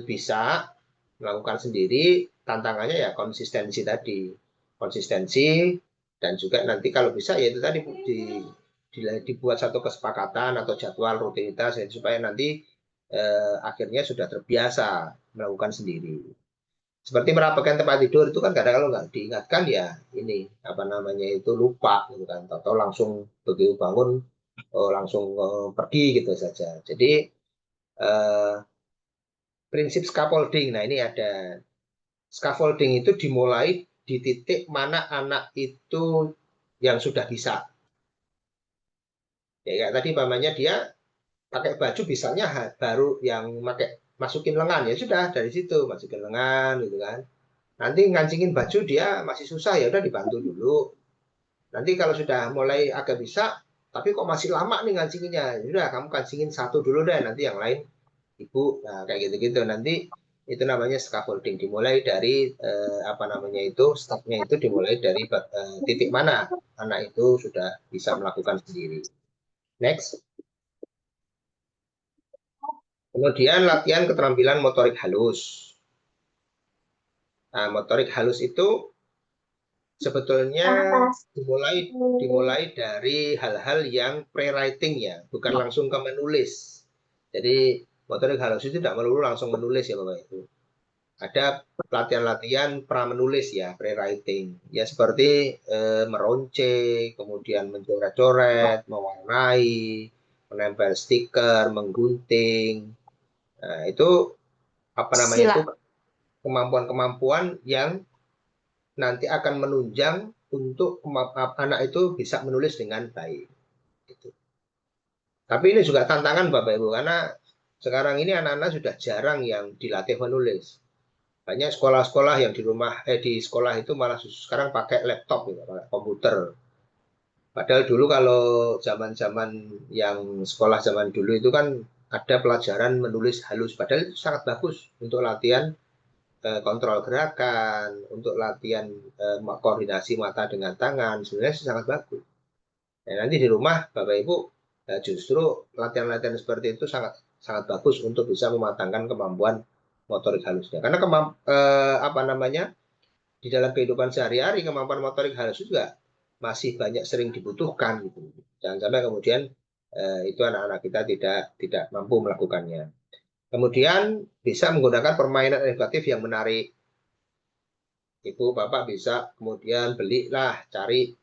bisa melakukan sendiri, tantangannya ya konsistensi tadi, dan juga nanti kalau bisa ya itu tadi dibuat satu kesepakatan atau jadwal rutinitas ya, supaya nanti akhirnya sudah terbiasa melakukan sendiri. Seperti merapikan tempat tidur itu kan kadang kalau nggak diingatkan ya ini itu lupa gitu kan, atau langsung begitu bangun langsung pergi gitu saja. Jadi prinsip scaffolding, nah ini ada scaffolding itu dimulai di titik mana anak itu yang sudah bisa. Ya kayak tadi pamannya dia pakai baju bisanya baru yang masukin lengan, ya sudah dari situ masukin lengan gitu kan. Nanti ngancingin baju dia masih susah, ya udah dibantu dulu. Nanti kalau sudah mulai agak bisa, tapi kok masih lama nih ngancinginnya, ya udah kamu kancingin satu dulu deh, nanti yang lain ibu. Nah kayak gitu-gitu nanti itu namanya scaffolding, dimulai dari stepnya itu dimulai dari titik mana anak itu sudah bisa melakukan sendiri. Next. Kemudian latihan keterampilan motorik halus. Nah, motorik halus itu sebetulnya dimulai dari hal-hal yang pre-writing ya, bukan langsung ke menulis. Jadi motorik halus itu tidak melulu langsung menulis ya Bapak Ibu. Ada latihan-latihan pra menulis ya, pre-writing. Ya seperti meronce, kemudian mencoret-coret, mewarnai, menempel stiker, menggunting. Nah, itu itu kemampuan-kemampuan yang nanti akan menunjang untuk anak itu bisa menulis dengan baik. Gitu. Tapi ini juga tantangan Bapak Ibu, karena sekarang ini anak-anak sudah jarang yang dilatih menulis. Banyak sekolah-sekolah yang di sekolah itu malah sekarang pakai laptop, gitu, pakai komputer. Padahal dulu kalau zaman-zaman yang sekolah zaman dulu itu kan ada pelajaran menulis halus. Padahal itu sangat bagus untuk latihan kontrol gerakan, untuk latihan koordinasi mata dengan tangan, sebenarnya sangat bagus. Nah, nanti di rumah Bapak Ibu Justru latihan-latihan seperti itu sangat sangat bagus untuk bisa mematangkan kemampuan motorik halusnya. Karena apa namanya, di dalam kehidupan sehari-hari kemampuan motorik halus juga masih banyak sering dibutuhkan gitu. Jangan sampai kemudian itu anak-anak kita tidak mampu melakukannya. Kemudian bisa menggunakan permainan edukatif yang menarik. Ibu, bapak bisa kemudian belilah, cari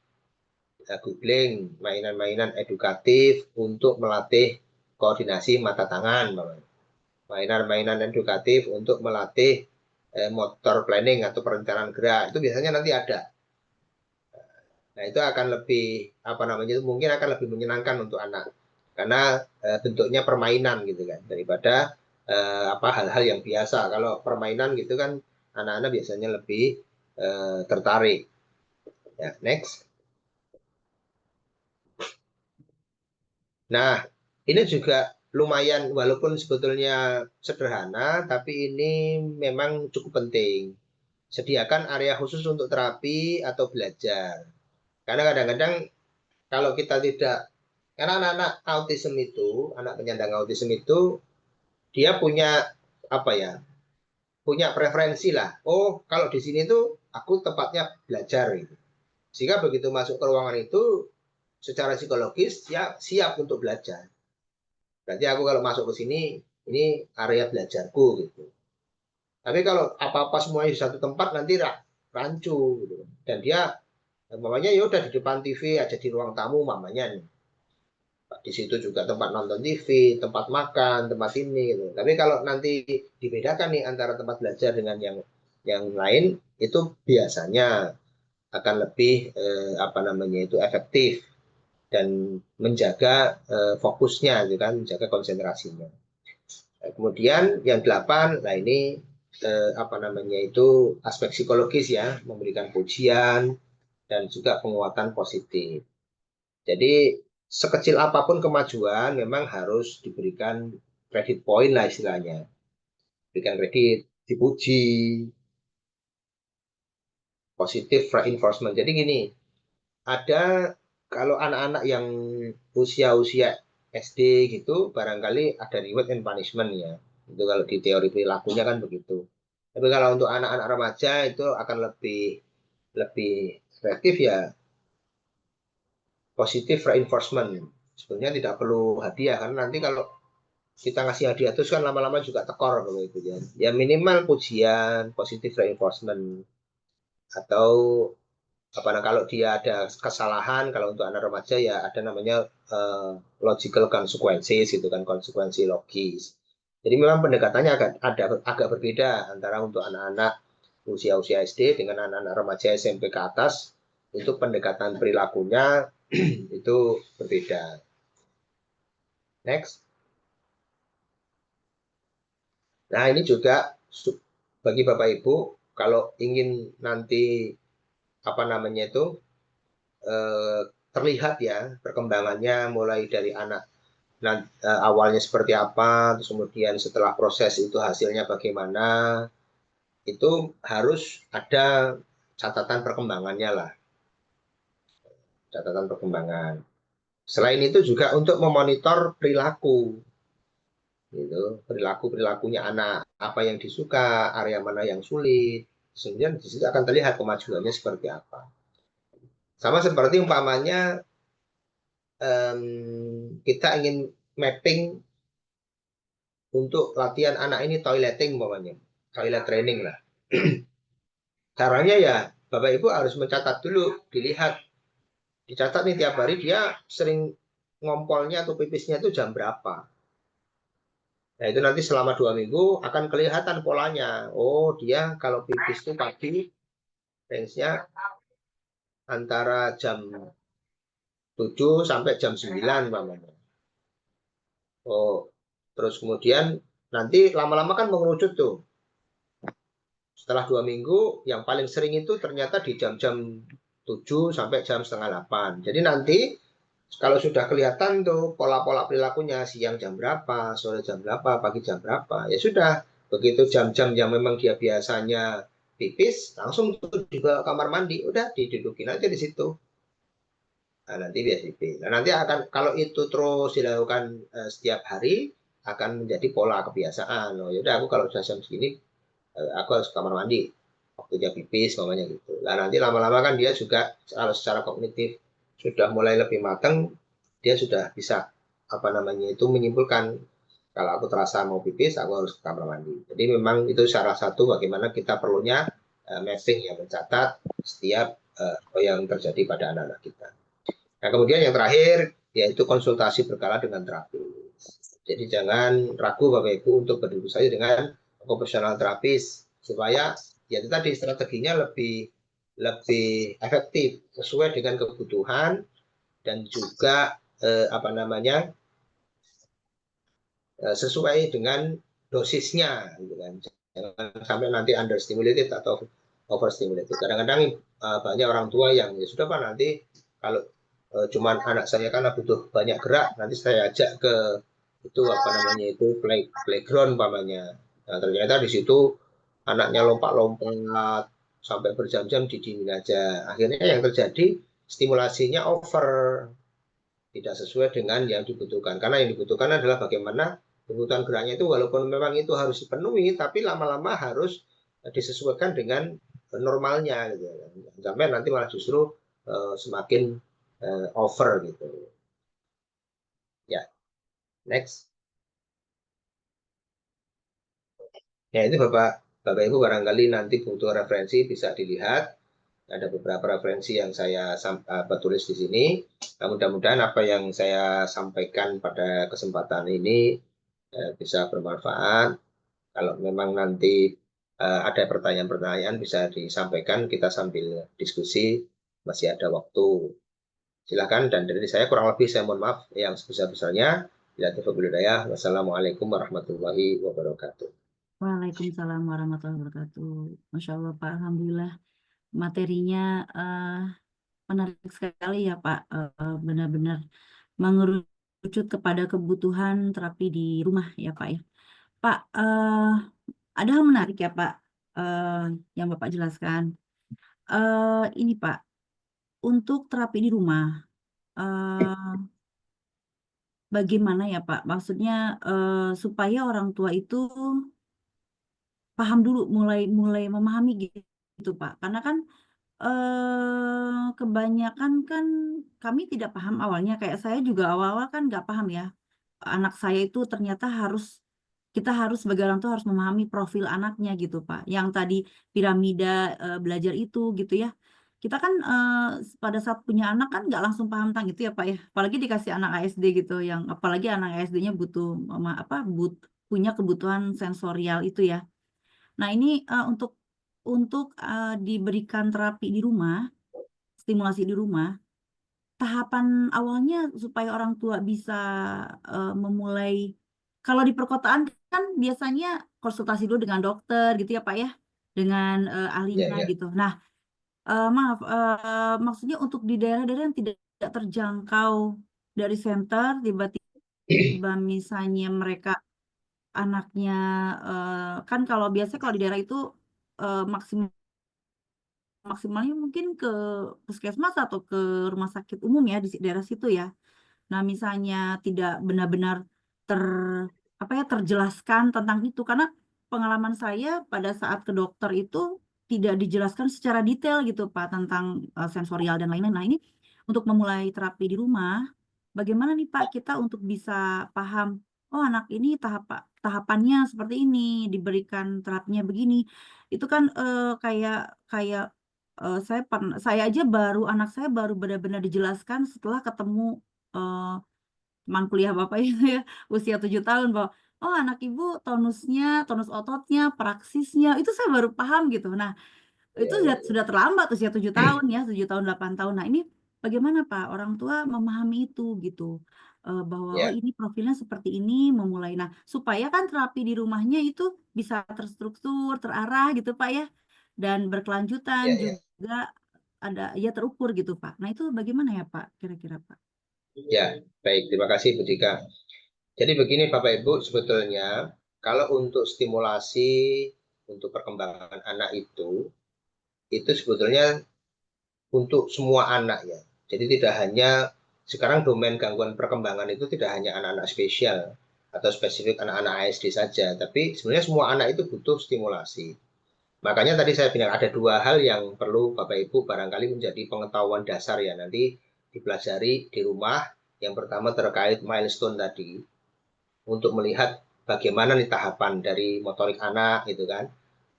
googling mainan-mainan edukatif untuk melatih koordinasi mata tangan, mainan-mainan edukatif untuk melatih motor planning atau perencanaan gerak. Itu biasanya nanti ada. Nah, itu akan lebih apa namanya, itu mungkin akan lebih menyenangkan untuk anak karena bentuknya permainan gitu kan, daripada apa hal-hal yang biasa. Kalau permainan gitu kan anak-anak biasanya lebih tertarik. Ya, next. Nah, ini juga lumayan, walaupun sebetulnya sederhana, tapi ini memang cukup penting. Sediakan area khusus untuk terapi atau belajar. Karena kadang-kadang kalau kita tidak, karena anak-anak autism itu, anak penyandang autism itu, dia punya apa ya, punya preferensi lah. Oh, kalau di sini tuh aku tempatnya belajar gitu. Sehingga begitu masuk ke ruangan itu, secara psikologis ya siap untuk belajar. Berarti aku kalau masuk ke sini, ini area belajarku gitu. Tapi kalau apa-apa semuanya di satu tempat nanti rancu gitu. Dan dia mamanya ya udah di depan TV aja, di ruang tamu mamanya nih. Di situ juga tempat nonton TV, tempat makan, tempat ini gitu. Tapi kalau nanti dibedakan nih antara tempat belajar dengan yang lain, itu biasanya akan lebih apa namanya itu efektif dan menjaga fokusnya gitu kan, menjaga konsentrasinya. Kemudian yang 8, nah ini apa namanya itu aspek psikologis ya, memberikan pujian dan juga penguatan positif. Jadi sekecil apapun kemajuan memang harus diberikan kredit point lah istilahnya. Berikan kredit, dipuji, positif reinforcement. Jadi gini, ada kalau anak-anak yang usia-usia SD gitu barangkali ada reward and punishment ya. Itu kalau di teori perilakunya kan begitu. Tapi kalau untuk anak-anak remaja itu akan lebih efektif ya, positif reinforcement. Sebenarnya tidak perlu hadiah karena nanti kalau kita ngasih hadiah terus kan lama-lama juga tekor begitu ya. Ya minimal pujian, positif reinforcement, atau apa nah, kalau dia ada kesalahan, kalau untuk anak remaja ya ada namanya logical consequences gitu kan, konsekuensi logis. Jadi memang pendekatannya agak berbeda antara untuk anak-anak usia-usia SD dengan anak-anak remaja SMP ke atas. Itu pendekatan perilakunya itu berbeda. Next. Nah, ini juga bagi Bapak Ibu, kalau ingin nanti apa namanya itu terlihat ya perkembangannya mulai dari anak awalnya seperti apa, terus kemudian setelah proses itu hasilnya bagaimana, itu harus ada catatan perkembangannya lah, catatan perkembangan. Selain itu juga untuk memonitor perilaku, gitu, perilakunya anak, apa yang disuka, area mana yang sulit, kemudian di situ akan terlihat kemajuannya seperti apa. Sama seperti umpamanya kita ingin mapping untuk latihan anak ini toileting umpamanya, toilet training lah. Caranya ya Bapak Ibu harus mencatat dulu, dilihat, dicatat nih tiap hari dia sering ngompolnya atau pipisnya itu jam berapa. Nah itu nanti selama 2 minggu akan kelihatan polanya. Oh dia kalau pipis itu pagi, range-nya antara jam 7 sampai jam 9 umpamanya. Oh, terus kemudian nanti lama-lama kan mengerucut tuh. Setelah 2 minggu, yang paling sering itu ternyata di jam-jam 7 sampai jam setengah 8. Jadi nanti kalau sudah kelihatan tuh pola-pola perilakunya, siang jam berapa, sore jam berapa, pagi jam berapa, ya sudah. Begitu jam-jam yang memang dia biasanya pipis, langsung tuh dibawa kamar mandi, udah didudukin aja di situ. nanti PSBB. Nah, nanti akan kalau itu terus dilakukan setiap hari akan menjadi pola kebiasaan. Oh, yaudah aku kalau sudah jam segini aku harus kamar mandi, waktunya pipis, namanya gitu. Nah, nanti lama-lama kan dia juga kalau secara kognitif sudah mulai lebih matang, dia sudah bisa apa namanya itu menyimpulkan kalau aku terasa mau pipis, aku harus ke kamar mandi. Jadi memang itu salah satu bagaimana kita perlunya mapping ya, mencatat setiap apa yang terjadi pada anak-anak kita. Nah, kemudian yang terakhir yaitu konsultasi berkala dengan terapis. Jadi jangan ragu Bapak Ibu untuk berdiskusi dengan profesional terapis supaya ya itu tadi strateginya lebih efektif sesuai dengan kebutuhan dan juga apa namanya sesuai dengan dosisnya gitu kan. Jangan sampai nanti understimulated atau overstimulated. Kadang-kadang banyak orang tua yang ya sudah Pak nanti kalau cuman anak saya karena butuh banyak gerak, nanti saya ajak ke itu apa namanya itu playground umpamanya. Nah, ternyata di situ anaknya lompat-lompat sampai berjam-jam didiemin aja. Akhirnya yang terjadi stimulasinya over, tidak sesuai dengan yang dibutuhkan. Karena yang dibutuhkan adalah bagaimana kebutuhan geraknya itu walaupun memang itu harus dipenuhi, tapi lama-lama harus disesuaikan dengan normalnya gitu. Sampai nanti malah justru semakin over gitu. Ya, next. Ya itu Bapak Ibu barangkali nanti butuh referensi bisa dilihat. Ada beberapa referensi yang saya tulis di sini. Nah, mudah-mudahan apa yang saya sampaikan pada kesempatan ini bisa bermanfaat. Kalau memang nanti ada pertanyaan-pertanyaan bisa disampaikan, kita sambil diskusi, masih ada waktu. Silakan, dan dari saya kurang lebih saya mohon maaf yang sebesar-besarnya. Bila taufiq hidayah. Wassalamualaikum warahmatullahi wabarakatuh. Waalaikumsalam warahmatullahi wabarakatuh. Masya Allah Pak, Alhamdulillah materinya menarik sekali ya Pak. Benar-benar mengerucut kepada kebutuhan terapi di rumah ya Pak ya. Pak, ada hal menarik ya Pak yang Bapak jelaskan. Ini Pak, untuk terapi di rumah, bagaimana ya Pak? Maksudnya supaya orang tua itu paham dulu, mulai memahami gitu Pak. Karena kan kebanyakan kan kami tidak paham awalnya. Kayak saya juga awal-awal kan nggak paham ya. Anak saya itu ternyata kita harus sebagai orang tua harus memahami profil anaknya gitu Pak. Yang tadi piramida belajar itu gitu ya. Kita kan pada saat punya anak kan nggak langsung paham tentang itu ya Pak ya. Apalagi dikasih anak ASD gitu, yang apalagi anak ASD-nya butuh punya kebutuhan sensorial itu ya. Nah ini untuk diberikan terapi di rumah, stimulasi di rumah, tahapan awalnya supaya orang tua bisa memulai, kalau di perkotaan kan biasanya konsultasi dulu dengan dokter gitu ya Pak ya, dengan ahlinya Ya, ya. gitu. Nah, maaf, maksudnya untuk di daerah-daerah yang tidak terjangkau dari center, tiba-tiba misalnya mereka anaknya, kan kalau biasanya kalau di daerah itu maksimalnya mungkin ke puskesmas atau ke rumah sakit umum ya di daerah situ ya. Nah, misalnya tidak benar-benar ter terjelaskan tentang itu, karena pengalaman saya pada saat ke dokter itu tidak dijelaskan secara detail gitu Pak tentang sensorial dan lain-lain. Nah, ini untuk memulai terapi di rumah, bagaimana nih Pak kita untuk bisa paham, oh anak ini tahapannya seperti ini, diberikan terapinya begini. Itu kan kayak kayak saya aja anak saya baru benar-benar dijelaskan setelah ketemu teman kuliah Bapak itu ya, usia 7 tahun, bahwa, "Oh anak Ibu tonusnya, tonus ototnya, praksisnya," itu saya baru paham gitu. Nah, itu Ya, ya, sudah terlambat usia 7 tahun ya, 7 tahun, 8 tahun. Nah, ini bagaimana Pak orang tua memahami itu gitu, bahwa, oh ya, ini profilnya seperti ini, memulai. Nah, supaya kan terapi di rumahnya itu bisa terstruktur, terarah gitu Pak ya, dan berkelanjutan ya, ya. juga ada ya terukur gitu Pak. Nah, itu bagaimana ya Pak kira-kira Pak? Ya, baik. Terima kasih Bu Dika. Jadi begini Bapak Ibu, sebetulnya kalau untuk stimulasi untuk perkembangan anak itu sebetulnya untuk semua anak ya. Jadi tidak hanya sekarang domain gangguan perkembangan itu tidak hanya anak-anak spesial atau spesifik anak-anak ASD saja, tapi sebenarnya semua anak itu butuh stimulasi. Makanya tadi saya bilang ada dua hal yang perlu Bapak Ibu barangkali menjadi pengetahuan dasar ya nanti dipelajari di rumah. Yang pertama terkait milestone tadi untuk melihat bagaimana nih tahapan dari motorik anak gitu kan.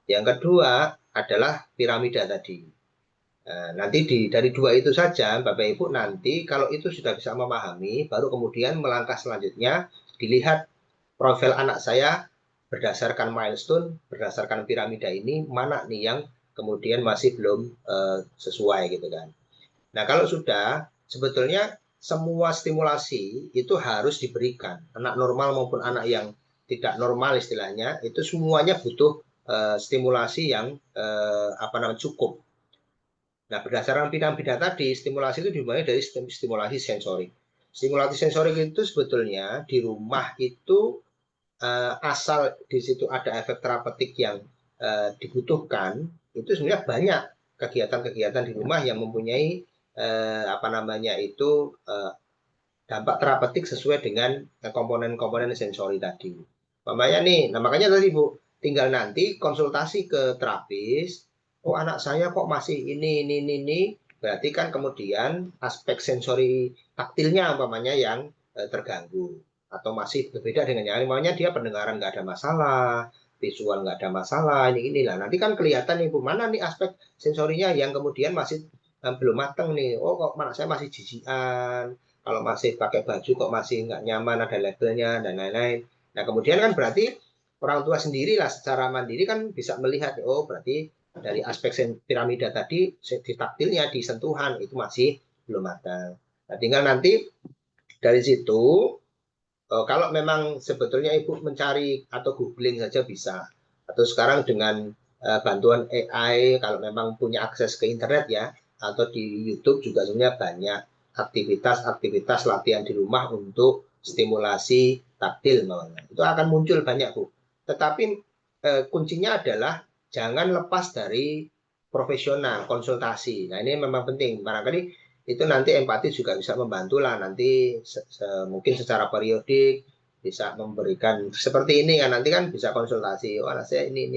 Yang kedua adalah piramida tadi. Nah, nanti dari dua itu saja Bapak Ibu nanti kalau itu sudah bisa memahami baru kemudian melangkah selanjutnya dilihat profil anak saya berdasarkan milestone, berdasarkan piramida ini mana nih yang kemudian masih belum sesuai gitu kan. Nah, kalau sudah sebetulnya semua stimulasi itu harus diberikan. Anak normal maupun anak yang tidak normal istilahnya itu semuanya butuh stimulasi yang cukup. Nah, berdasarkan piramida tadi, stimulasi itu dimulai dari stimulasi sensorik. Stimulasi sensorik itu sebetulnya di rumah itu asal di situ ada efek terapeutik yang dibutuhkan, itu sebenarnya banyak kegiatan-kegiatan di rumah yang mempunyai dampak terapeutik sesuai dengan komponen-komponen sensori tadi. Makanya tadi Bu, tinggal nanti konsultasi ke terapis. Oh, anak saya kok masih ini. Berarti kan kemudian aspek sensori taktilnya yang terganggu atau masih berbeda dengan yang lain. Makanya dia pendengaran nggak ada masalah, visual nggak ada masalah, inilah. Nanti kan kelihatan nih Bu, mana nih aspek sensorinya yang kemudian masih belum matang nih. Oh, kok anak saya masih jijian. Kalau masih pakai baju kok masih nggak nyaman, ada labelnya dan lain-lain. Nah, kemudian kan berarti orang tua sendiri lah secara mandiri kan bisa melihat, oh berarti dari aspek piramida tadi di taktilnya, di sentuhan itu masih belum matang. Nah, tinggal nanti dari situ kalau memang sebetulnya Ibu mencari atau googling saja bisa. Atau sekarang dengan bantuan AI kalau memang punya akses ke internet ya, atau di YouTube juga sebenarnya banyak aktivitas-aktivitas latihan di rumah untuk stimulasi taktil. Itu akan muncul banyak Bu. Tetapi kuncinya adalah jangan lepas dari profesional, konsultasi. Nah ini memang penting. Barangkali itu nanti empati juga bisa membantu lah nanti mungkin secara periodik bisa memberikan seperti ini kan nanti kan bisa konsultasi oh anak saya ini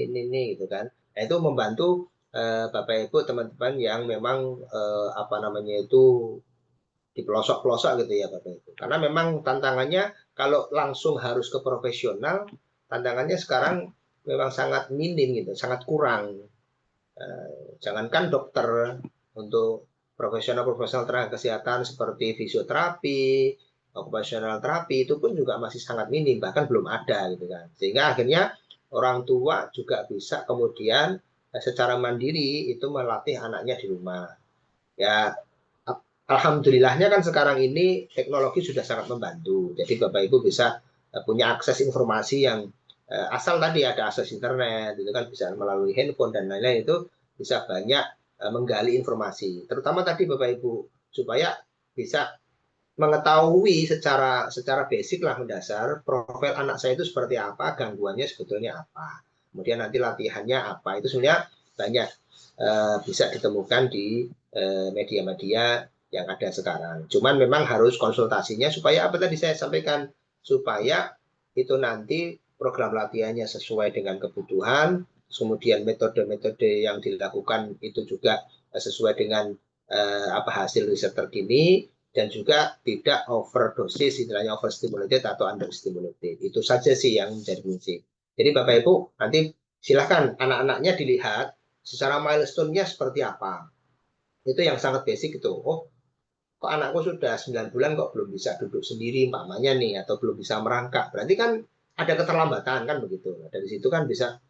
gitu kan. Nah itu membantu Bapak Ibu teman-teman yang memang itu di pelosok-pelosok gitu ya Bapak Ibu. Karena memang tantangannya kalau langsung harus ke profesional, tantangannya sekarang memang sangat minim gitu, sangat kurang. Jangankan dokter, untuk profesional-profesional tenaga kesehatan seperti fisioterapi, okupasional terapi itu pun juga masih sangat minim, bahkan belum ada gitu kan. Sehingga akhirnya orang tua juga bisa kemudian secara mandiri itu melatih anaknya di rumah. Ya, alhamdulillahnya kan sekarang ini teknologi sudah sangat membantu. Jadi Bapak Ibu bisa punya akses informasi yang asal tadi ada akses internet, itu kan bisa melalui handphone dan lain-lain itu bisa banyak menggali informasi. Terutama tadi Bapak Ibu supaya bisa mengetahui secara basic lah mendasar profil anak saya itu seperti apa, gangguannya sebetulnya apa. Kemudian nanti latihannya apa. Itu sebenarnya banyak bisa ditemukan di media-media yang ada sekarang. Cuman memang harus konsultasinya supaya apa tadi saya sampaikan, supaya itu nanti program latihannya sesuai dengan kebutuhan, kemudian metode-metode yang dilakukan itu juga sesuai dengan hasil riset terkini, dan juga tidak overdosis, istilahnya overstimulated atau understimulated. Itu saja sih yang menjadi kunci. Jadi Bapak Ibu nanti silahkan anak-anaknya dilihat secara milestone-nya seperti apa. Itu yang sangat basic itu. Oh, kok anakku sudah 9 bulan kok belum bisa duduk sendiri umpamanya nih, atau belum bisa merangkak. Berarti kan ada keterlambatan kan begitu. Dari situ kan bisa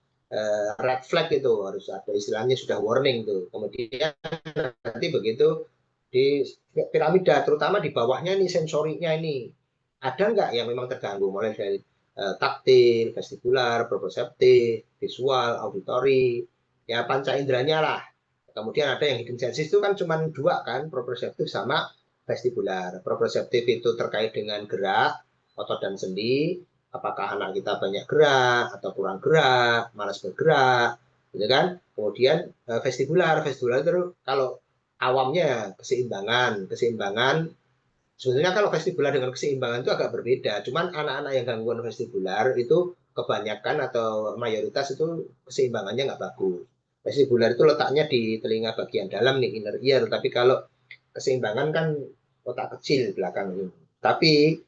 red flag itu, harus ada istilahnya sudah warning tuh. Kemudian nanti begitu di piramida, terutama di bawahnya nih sensorinya ini, ada nggak yang memang terganggu, mulai dari taktil, vestibular, proprioseptif, visual, auditory, ya panca inderanya lah. Kemudian ada yang hidden senses itu kan cuma dua kan, proprioseptif sama vestibular. Proprioseptif itu terkait dengan gerak, otot dan sendi, apakah anak kita banyak gerak atau kurang gerak, malas bergerak, gitu kan. Kemudian vestibular itu kalau awamnya keseimbangan. Sebenarnya kalau vestibular dengan keseimbangan itu agak berbeda. Cuman anak-anak yang gangguan vestibular itu kebanyakan atau mayoritas itu keseimbangannya nggak bagus. Vestibular itu letaknya di telinga bagian dalam nih, inner ear. Tapi kalau keseimbangan kan otak kecil belakang ini. Tapi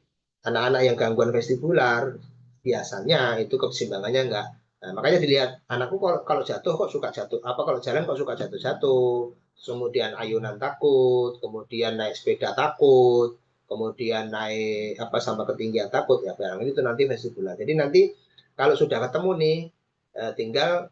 anak-anak yang gangguan vestibular biasanya itu keseimbangannya enggak. Nah, makanya dilihat anakku kalau jatuh kok suka jatuh, apa kalau jalan kok suka jatuh-jatuh, kemudian ayunan takut, kemudian naik sepeda takut, kemudian naik apa sama ketinggian takut, ya barang itu nanti vestibular. Jadi nanti kalau sudah ketemu nih, tinggal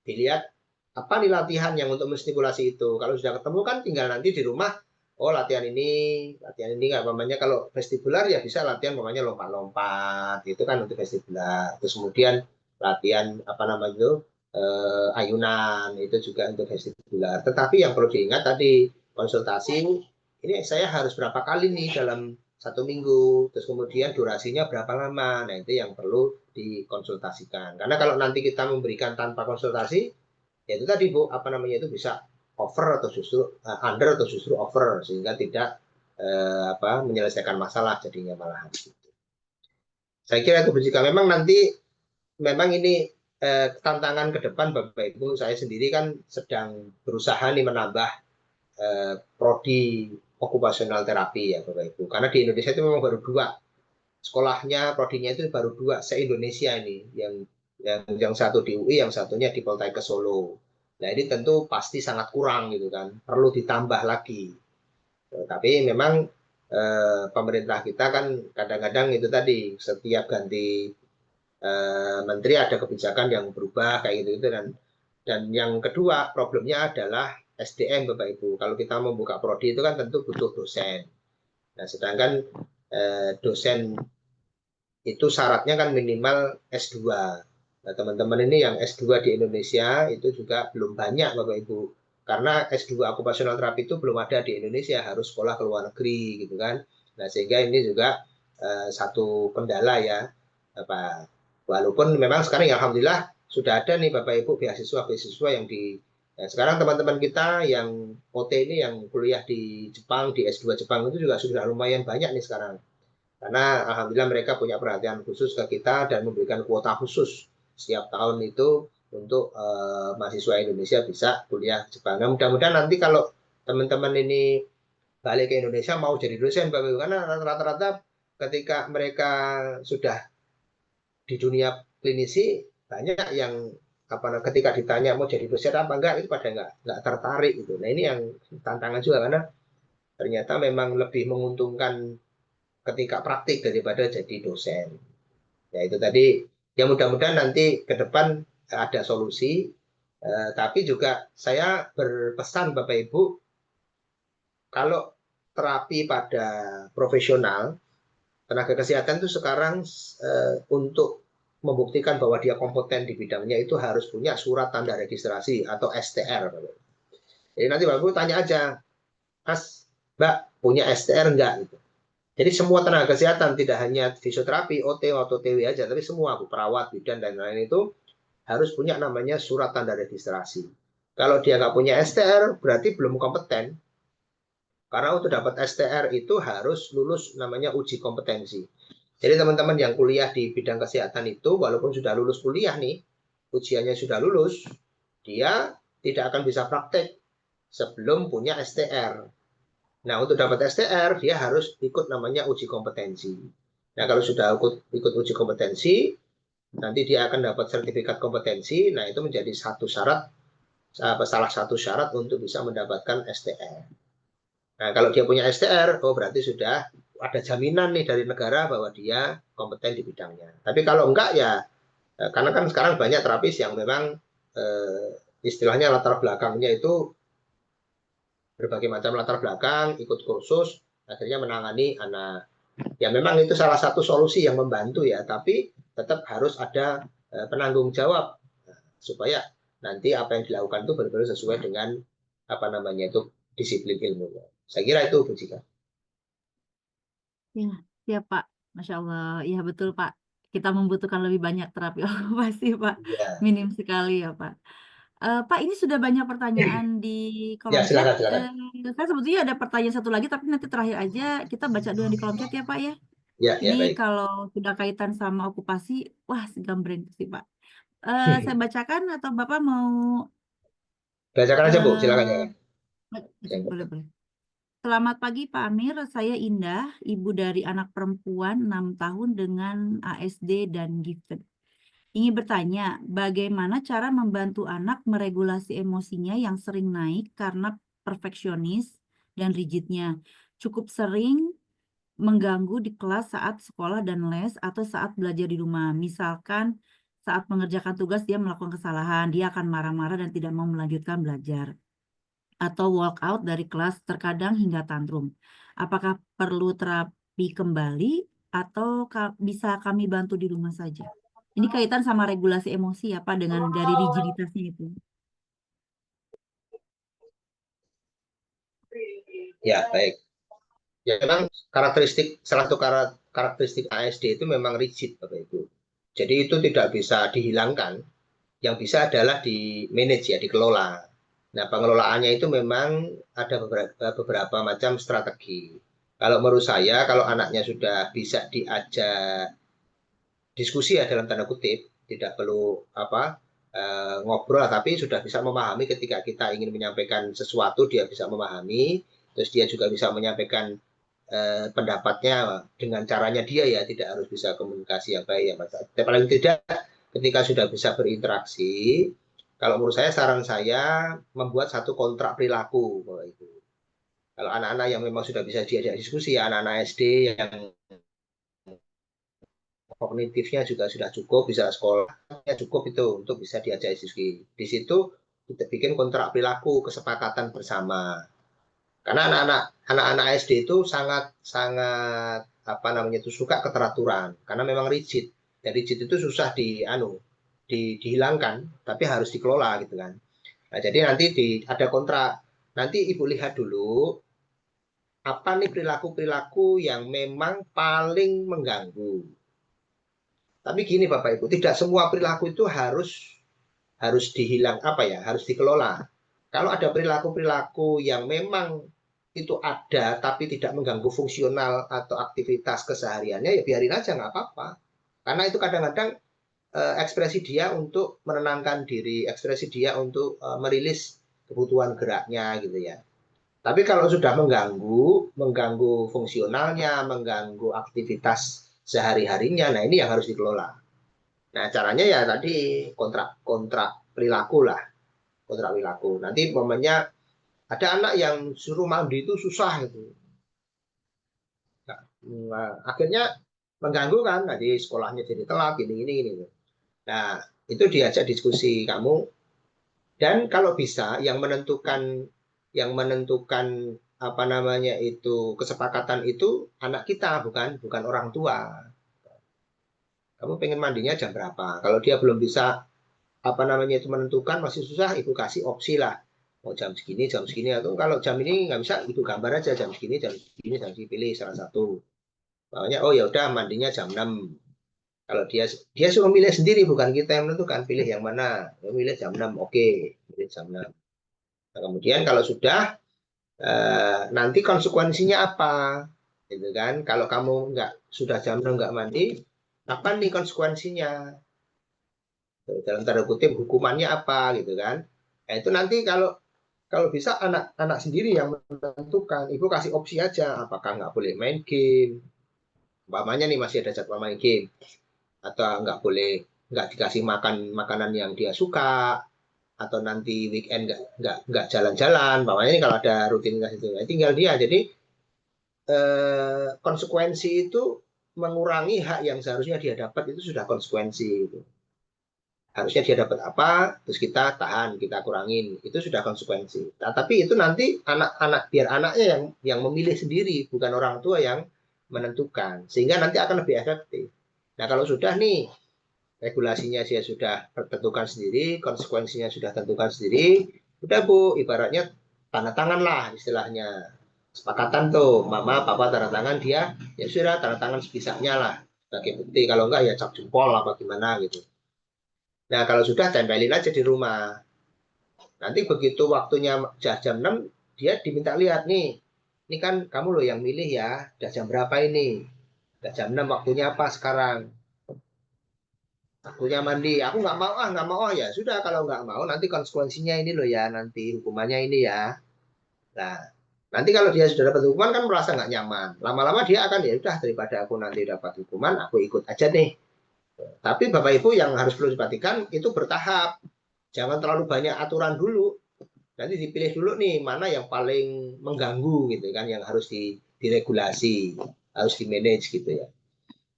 dilihat apa nih latihan yang untuk menstimulasi itu. Kalau sudah ketemu kan tinggal nanti di rumah, oh latihan ini nggak namanya. Kalau vestibular ya bisa latihan namanya lompat-lompat, itu kan untuk vestibular. Terus kemudian latihan apa namanya itu ayunan, itu juga untuk vestibular. Tetapi yang perlu diingat tadi, konsultasi ini saya harus berapa kali nih dalam 1 minggu, terus kemudian durasinya berapa lama. Nah, itu yang perlu dikonsultasikan. Karena kalau nanti kita memberikan tanpa konsultasi, ya itu tadi Bu, apa namanya itu bisa over atau justru under atau justru over, sehingga tidak menyelesaikan masalah jadinya malahan. Saya kira itu jika memang nanti memang ini tantangan ke depan Bapak Ibu, saya sendiri kan sedang berusaha nih menambah prodi okupasional terapi ya Bapak Ibu. Karena di Indonesia itu memang baru 2 sekolahnya, prodinya itu baru 2 se-Indonesia ini, yang satu di UI, yang satunya di Poltekkes Solo. Nah ini tentu pasti sangat kurang gitu kan, perlu ditambah lagi. Tapi memang pemerintah kita kan kadang-kadang itu tadi setiap ganti menteri ada kebijakan yang berubah kayak gitu dan yang kedua problemnya adalah SDM Bapak Ibu. Kalau kita membuka prodi itu kan tentu butuh dosen. Nah sedangkan dosen itu syaratnya kan minimal S2. Nah, teman-teman ini yang S2 di Indonesia itu juga belum banyak Bapak Ibu. Karena S2 okupasional terapi itu belum ada di Indonesia, harus sekolah ke luar negeri gitu kan. Nah, sehingga ini juga satu kendala ya. Walaupun memang sekarang ya alhamdulillah sudah ada nih Bapak Ibu beasiswa yang sekarang teman-teman kita yang OT ini yang kuliah di Jepang, di S2 Jepang itu juga sudah lumayan banyak nih sekarang. Karena alhamdulillah mereka punya perhatian khusus ke kita dan memberikan kuota khusus setiap tahun itu untuk mahasiswa Indonesia bisa kuliah Jepang. Nah, mudah-mudahan nanti kalau teman-teman ini balik ke Indonesia mau jadi dosen, karena rata-rata ketika mereka sudah di dunia klinisi banyak yang ketika ditanya mau jadi dosen apa enggak itu pada enggak tertarik gitu. Nah ini yang tantangan juga karena ternyata memang lebih menguntungkan ketika praktik daripada jadi dosen. Ya itu tadi, ya mudah-mudahan nanti ke depan ada solusi, tapi juga saya berpesan Bapak Ibu, kalau terapi pada profesional, tenaga kesehatan itu sekarang untuk membuktikan bahwa dia kompeten di bidangnya itu harus punya surat tanda registrasi atau STR. Jadi nanti Bapak Ibu tanya aja, Mas, Mbak punya STR enggak? Gitu. Jadi semua tenaga kesehatan, tidak hanya fisioterapi, OT atau TW aja, tapi semua perawat, bidan, dan lain-lain itu harus punya namanya surat tanda registrasi. Kalau dia nggak punya STR, berarti belum kompeten. Karena untuk dapat STR itu harus lulus namanya uji kompetensi. Jadi teman-teman yang kuliah di bidang kesehatan itu, walaupun sudah lulus kuliah nih, ujiannya sudah lulus, dia tidak akan bisa praktek sebelum punya STR. Nah, untuk dapat STR, dia harus ikut namanya uji kompetensi. Nah, kalau sudah ikut uji kompetensi, nanti dia akan dapat sertifikat kompetensi. Nah, itu menjadi salah satu syarat untuk bisa mendapatkan STR. Nah, kalau dia punya STR, oh berarti sudah ada jaminan nih dari negara bahwa dia kompeten di bidangnya. Tapi kalau enggak ya, karena kan sekarang banyak terapis yang memang istilahnya latar belakangnya itu berbagai macam latar belakang, ikut kursus, akhirnya menangani anak. Ya memang itu salah satu solusi yang membantu ya, tapi tetap harus ada penanggung jawab supaya nanti apa yang dilakukan itu benar-benar sesuai dengan apa namanya itu disiplin ilmunya. Saya kira itu Bu Jika. Ya, ya Pak. Masya Allah. Ya betul Pak. Kita membutuhkan lebih banyak terapi okupasi Pak. Ya. Minim sekali ya Pak. Pak, ini sudah banyak pertanyaan di kolom Ya, chat. silakan. Kan sebetulnya ada pertanyaan satu lagi, tapi nanti terakhir aja kita baca dulu di kolom chat ya, Pak ya. Ya, Ini baik. kalau sudah kaitan sama okupasi, wah segambreng sih, Pak. Saya bacakan atau Bapak mau Bacakan aja, Bu. Silakan ya. boleh, boleh. Selamat pagi Pak Amir, saya Indah, ibu dari anak perempuan 6 tahun dengan ASD dan gifted. Ingin bertanya, bagaimana cara membantu anak meregulasi emosinya yang sering naik karena perfeksionis dan rigidnya? Cukup sering mengganggu di kelas saat sekolah dan les atau saat belajar di rumah. Misalkan saat mengerjakan tugas dia melakukan kesalahan, dia akan marah-marah dan tidak mau melanjutkan belajar. Atau walk out dari kelas terkadang hingga tantrum. Apakah perlu terapi kembali atau bisa kami bantu di rumah saja? Ini kaitan sama regulasi emosi ya Pak, dengan dari rigiditasnya itu. Ya, baik. Ya, memang salah satu karakteristik ASD itu memang rigid, Bapak Ibu. Jadi itu tidak bisa dihilangkan. Yang bisa adalah di manage ya, dikelola. Nah, pengelolaannya itu memang ada beberapa macam strategi. Kalau menurut saya, kalau anaknya sudah bisa diajak diskusi ya dalam tanda kutip, tidak perlu ngobrol, tapi sudah bisa memahami ketika kita ingin menyampaikan sesuatu, dia bisa memahami, terus dia juga bisa menyampaikan pendapatnya dengan caranya dia ya, tidak harus bisa komunikasi yang baik ya Mas. Tapi paling tidak ketika sudah bisa berinteraksi, kalau menurut saya saran saya membuat satu kontrak perilaku bahwa itu. Kalau anak-anak yang memang sudah bisa diajak diskusi ya, anak-anak SD yang kognitifnya juga sudah cukup, bisa sekolahnya cukup itu untuk bisa diajak diskusi. Di situ kita bikin kontrak perilaku, kesepakatan bersama. Karena anak-anak SD itu sangat itu suka keteraturan karena memang rigid. Dan rigid itu susah dihilangkan, tapi harus dikelola gitu kan. Nah, jadi nanti ada kontrak. Nanti Ibu lihat dulu apa nih perilaku-perilaku yang memang paling mengganggu. Tapi gini Bapak Ibu, tidak semua perilaku itu harus harus dikelola. Kalau ada perilaku-perilaku yang memang itu ada tapi tidak mengganggu fungsional atau aktivitas kesehariannya, ya biarin aja nggak apa-apa. Karena itu kadang-kadang ekspresi dia untuk menenangkan diri, ekspresi dia untuk merilis kebutuhan geraknya gitu ya. Tapi kalau sudah mengganggu fungsionalnya, mengganggu aktivitas sehari-harinya, nah ini yang harus dikelola. Nah, caranya ya tadi kontrak perilaku lah, kontrak perilaku. Nanti momennya ada anak yang suruh mandi itu susah gitu. Nah, akhirnya mengganggu kan, nanti sekolahnya jadi telat, gini. Nah, itu diajak diskusi kamu. Dan kalau bisa yang menentukan itu kesepakatan itu anak kita, bukan orang tua. Kamu pengen mandinya jam berapa? Kalau dia belum bisa itu menentukan, masih susah, ibu kasih opsi lah. Mau jam segini atau kalau jam ini nggak bisa, ibu gambar aja jam segini, pilih salah satu. Makanya oh ya udah mandinya jam 6. Kalau dia suruh milih sendiri, bukan kita yang menentukan pilih yang mana. Dia milih jam 6, oke, pilih jam 6. Nah, kemudian kalau sudah nanti konsekuensinya apa? Gitu kan? Kalau kamu sudah jam 6 nggak mandi, apa nih konsekuensinya? Dalam tanda kutip hukumannya apa gitu kan? Nah, itu nanti kalau bisa anak-anak sendiri yang menentukan. Ibu kasih opsi aja, apakah nggak boleh main game, umpamanya nih masih ada jadwal main game, atau nggak dikasih makanan yang dia suka, atau nanti weekend nggak jalan-jalan, umpamanya ini kalau ada rutinitas itu, nah, tinggal dia. Jadi konsekuensi itu mengurangi hak yang seharusnya dia dapat, itu sudah konsekuensi gitu. Harusnya dia dapat apa, terus kita tahan, kita kurangin, itu sudah konsekuensi. Nah, tapi itu nanti biar anaknya yang memilih sendiri, bukan orang tua yang menentukan, sehingga nanti akan lebih efektif. Nah, kalau sudah nih regulasinya dia sudah tentukan sendiri, konsekuensinya sudah tentukan sendiri, udah Bu, ibaratnya tanda tangan lah istilahnya. Sepakatan tuh, mama, papa tanda tangan, dia ya sudah tanda tangan sebisanya lah sebagai bukti. Kalau enggak ya cap jempol apa gimana gitu. Nah, kalau sudah tempelin aja di rumah. Nanti begitu waktunya jam 6, dia diminta lihat nih. Ini kan kamu loh yang milih ya. Udah jam berapa ini? Udah jam 6, waktunya apa sekarang? Waktunya mandi. Aku nggak mau. Ya sudah, kalau nggak mau nanti konsekuensinya ini loh ya. Nanti hukumannya ini ya. Nah, nanti kalau dia sudah dapat hukuman kan merasa nggak nyaman. Lama-lama dia akan ya udah, daripada aku nanti dapat hukuman, aku ikut aja nih. Tapi Bapak Ibu yang harus perlu diperhatikan itu bertahap. Jangan terlalu banyak aturan dulu. Nanti dipilih dulu nih mana yang paling mengganggu gitu kan, yang harus diregulasi, harus di manage gitu ya.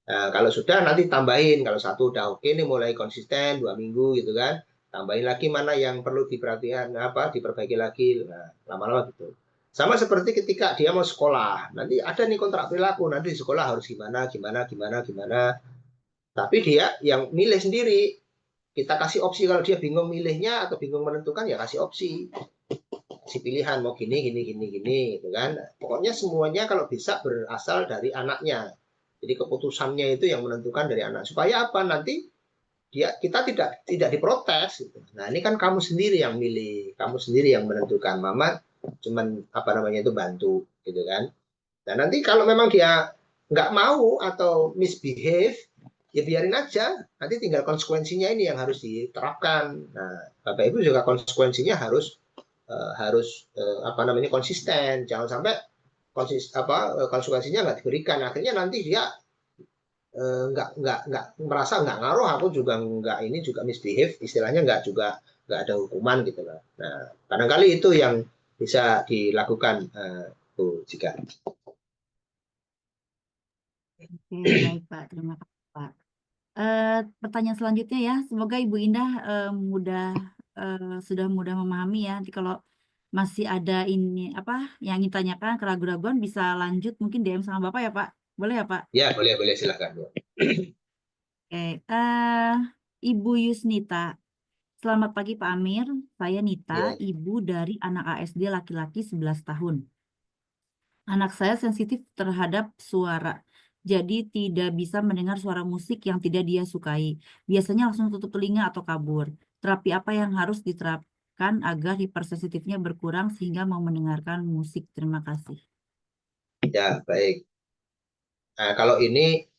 Nah, kalau sudah nanti tambahin, kalau satu udah oke nih mulai konsisten 2 minggu gitu kan, tambahin lagi mana yang perlu diperhatikan, diperbaiki lagi. Nah, lama-lama gitu. Sama seperti ketika dia mau sekolah, nanti ada nih kontrak perilaku, nanti di sekolah harus gimana. Tapi dia yang milih sendiri. Kita kasih opsi, kalau dia bingung milihnya atau bingung menentukan ya kasih opsi. Kasih pilihan mau gini gitu kan. Pokoknya semuanya kalau bisa berasal dari anaknya. Jadi keputusannya itu yang menentukan dari anak. Supaya apa? Nanti kita tidak diprotes gitu. Nah, ini kan kamu sendiri yang milih, kamu sendiri yang menentukan. Mama cuman itu bantu gitu kan. Nah, nanti kalau memang dia nggak mau atau misbehave, ya biarin aja. Nanti tinggal konsekuensinya ini yang harus diterapkan. Nah, Bapak Ibu juga konsekuensinya harus konsisten. Jangan sampai konsekuensinya nggak diberikan. Akhirnya nanti dia nggak merasa nggak ngaruh. Aku juga nggak ini juga misbehave. Istilahnya nggak ada hukuman gitu lah. Nah, barangkali itu yang bisa dilakukan, Bu Jika. Oke, baik Pak. Terima kasih Pak. Pertanyaan selanjutnya ya, semoga Ibu Indah sudah mudah memahami ya. Nanti kalau masih ada ini yang ingin tanyakan, keraguan-keraguan bisa lanjut mungkin DM sama Bapak ya Pak. Boleh ya Pak? Ya, boleh silakan. Oke, Ibu Yusnita. Selamat pagi Pak Amir. Saya Nita, Ya. ibu dari anak ASD laki-laki 11 tahun. Anak saya sensitif terhadap suara, jadi tidak bisa mendengar suara musik yang tidak dia sukai. Biasanya langsung tutup telinga atau kabur. Terapi apa yang harus diterapkan agar hipersensitifnya berkurang sehingga mau mendengarkan musik? Terima kasih. Ya, baik. Nah, kalau ini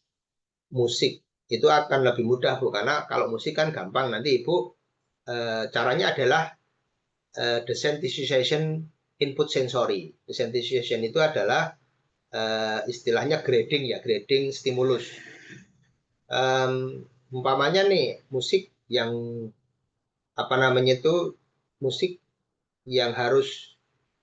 musik itu akan lebih mudah, Bu, karena kalau musik kan gampang. Nanti Ibu caranya adalah desensitization input sensory. Desensitization itu adalah istilahnya grading stimulus. Umpamanya nih musik yang musik yang harus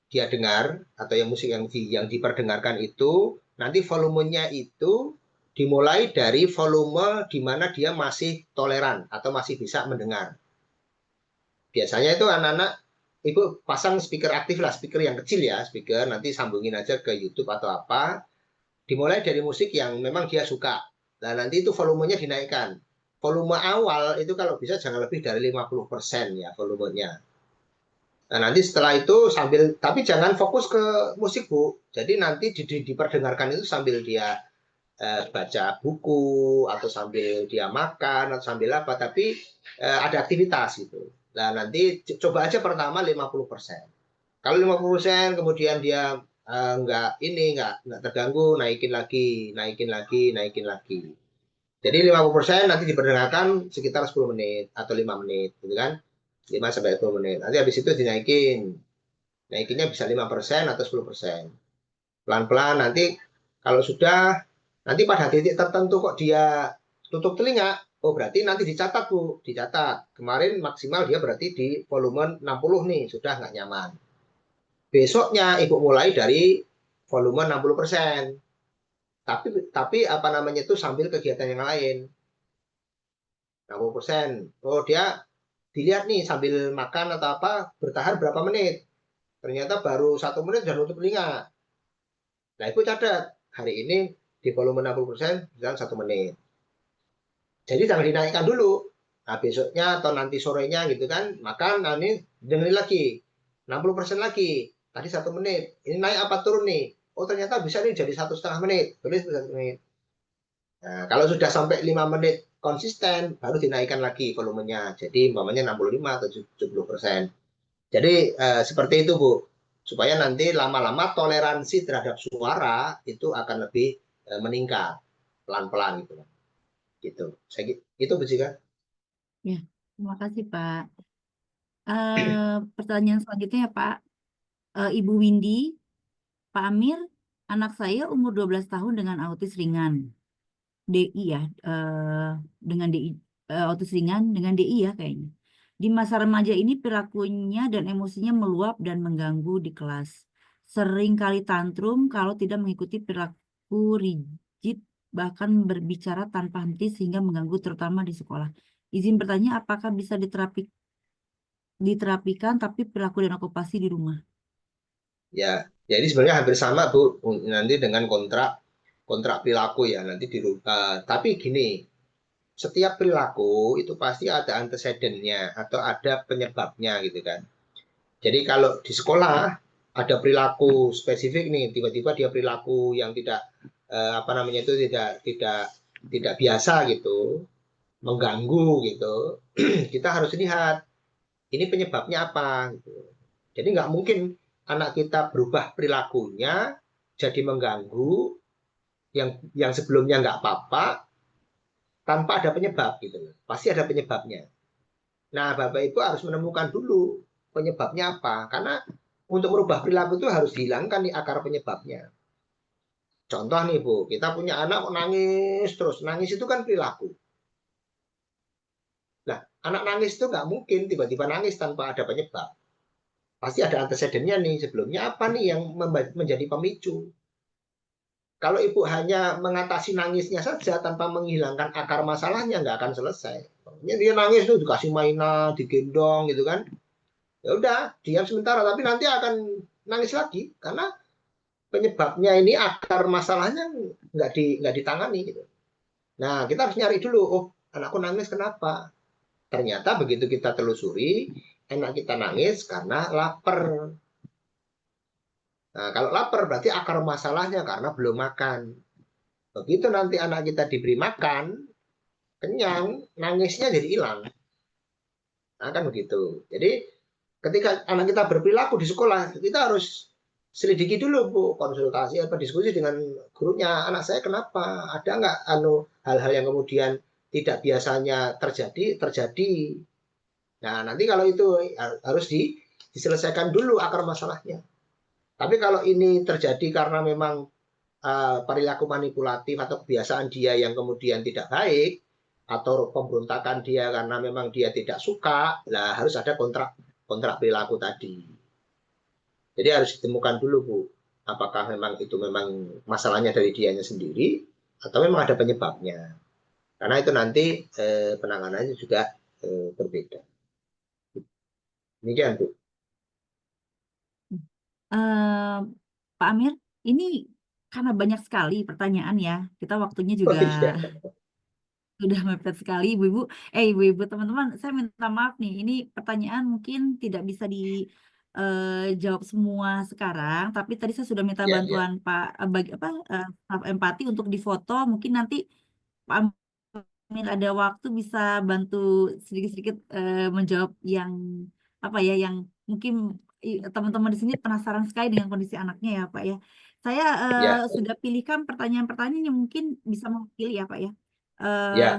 dia dengar atau yang musik yang diperdengarkan itu nanti volumenya itu dimulai dari volume di mana dia masih toleran atau masih bisa mendengar. Biasanya itu anak-anak Ibu pasang speaker aktif lah, speaker yang kecil ya, speaker nanti sambungin aja ke YouTube atau apa. Dimulai dari musik yang memang dia suka. Nah, nanti itu volumenya dinaikkan. Volume awal itu kalau bisa jangan lebih dari 50% ya volumenya. Nah, nanti setelah itu tapi jangan fokus ke musik, Bu. Jadi nanti diperdengarkan itu sambil dia baca buku, atau sambil dia makan, atau sambil apa. Tapi ada aktivitas gitu. Nah, nanti coba aja pertama 50%. Kalau 50% kemudian dia nggak terganggu, naikin lagi. Jadi 50% nanti diperdengarkan sekitar 10 menit atau 5 menit, gitu kan? 5-10 menit. Nanti habis itu naikinnya bisa 5% atau 10%. Pelan-pelan nanti kalau sudah, nanti pada titik tertentu kok dia tutup telinga, oh berarti nanti dicatat, Bu. Dicatat. Kemarin maksimal dia berarti di volume 60 nih, sudah nggak nyaman. Besoknya Ibu mulai dari volume 60%. Tapi itu sambil kegiatan yang lain. 60%. Oh, dia dilihat nih sambil makan atau apa, bertahan berapa menit. Ternyata baru 1 menit sudah nutup telinga. Nah, Ibu catat, hari ini di volume 60% berjalan 1 menit. Jadi jangan dinaikkan dulu. Nah, besoknya atau nanti sorenya gitu kan, makan, nah ini dengerin lagi. 60% lagi. Tadi 1 menit. Ini naik apa turun nih? Oh, ternyata bisa nih jadi 1,5 menit. Tulis 1 menit. Nah, kalau sudah sampai 5 menit konsisten, baru dinaikkan lagi volumenya. Jadi, umpamanya 65 atau 70%. Jadi seperti itu Bu, supaya nanti lama-lama toleransi terhadap suara itu akan lebih meningkat pelan-pelan gitu. Gitu. Itu Bu Jika. Ya, terima kasih Pak. Pertanyaan selanjutnya ya Pak. Ibu Windy, Pak Amir, anak saya umur 12 tahun dengan autis ringan. DI ya, dengan DI, autis ringan dengan DI ya kayaknya. Di masa remaja ini perilakunya dan emosinya meluap dan mengganggu di kelas. Sering kali tantrum kalau tidak mengikuti perilaku rigid, bahkan berbicara tanpa henti sehingga mengganggu terutama di sekolah. Izin bertanya, apakah bisa diterapikan tapi perilaku dan okupasi di rumah? Ya, jadi sebenarnya hampir sama Bu, nanti dengan kontrak perilaku ya nanti tapi gini, setiap perilaku itu pasti ada antecedennya atau ada penyebabnya gitu kan. Jadi kalau di sekolah ada perilaku spesifik nih, tiba-tiba dia perilaku yang tidak apa namanya itu tidak biasa gitu, mengganggu gitu. Kita harus lihat ini penyebabnya apa gitu. Jadi nggak mungkin anak kita berubah perilakunya jadi mengganggu yang sebelumnya nggak apa-apa tanpa ada penyebab gitu. Pasti ada penyebabnya. Nah, Bapak Ibu harus menemukan dulu penyebabnya apa. Karena untuk merubah perilaku itu harus dihilangkan nih akar penyebabnya. Contoh nih Bu, kita punya anak nangis terus. Nangis itu kan perilaku. Nah, anak nangis itu nggak mungkin tiba-tiba nangis tanpa ada penyebab. Pasti ada antecedennya nih. Sebelumnya apa nih yang menjadi pemicu. Kalau ibu hanya mengatasi nangisnya saja tanpa menghilangkan akar masalahnya, nggak akan selesai. Dia nangis tuh dikasih mainan, digendong gitu kan. Ya udah, diam sementara, tapi nanti akan nangis lagi karena penyebabnya ini akar masalahnya nggak ditangani gitu. Nah, kita harus nyari dulu, oh anakku nangis kenapa? Ternyata begitu kita telusuri, anak kita nangis karena lapar. Nah, kalau lapar berarti akar masalahnya karena belum makan. Begitu nanti anak kita diberi makan, kenyang, nangisnya jadi hilang. Nah, kan begitu. Jadi ketika anak kita berperilaku di sekolah, kita harus selidiki dulu Bu, konsultasi apa diskusi dengan gurunya. Anak saya kenapa? Ada nggak hal-hal yang kemudian tidak biasanya terjadi. Nah, nanti kalau itu harus diselesaikan dulu akar masalahnya. Tapi kalau ini terjadi karena memang perilaku manipulatif atau kebiasaan dia yang kemudian tidak baik atau pemberontakan dia karena memang dia tidak suka, lah harus ada kontrak perilaku tadi. Jadi harus ditemukan dulu Bu, apakah memang itu memang masalahnya dari dianya sendiri atau memang ada penyebabnya. Karena itu nanti penanganannya juga berbeda. Demikian Bu. Pak Amir, ini karena banyak sekali pertanyaan ya, kita waktunya Oh juga iya. sudah mepet sekali ibu-ibu. Ibu-ibu teman-teman, saya minta maaf nih, ini pertanyaan mungkin tidak bisa dijawab semua sekarang, tapi tadi saya sudah minta Ya, ya. bantuan Pak staf empati untuk difoto, mungkin nanti Pak Amir ada waktu bisa bantu sedikit-sedikit menjawab yang apa ya, yang mungkin teman-teman di sini penasaran sekali dengan kondisi anaknya ya Pak ya. Saya Ya, sudah pilihkan pertanyaan-pertanyaan yang mungkin bisa mewakili ya Pak ya. ya.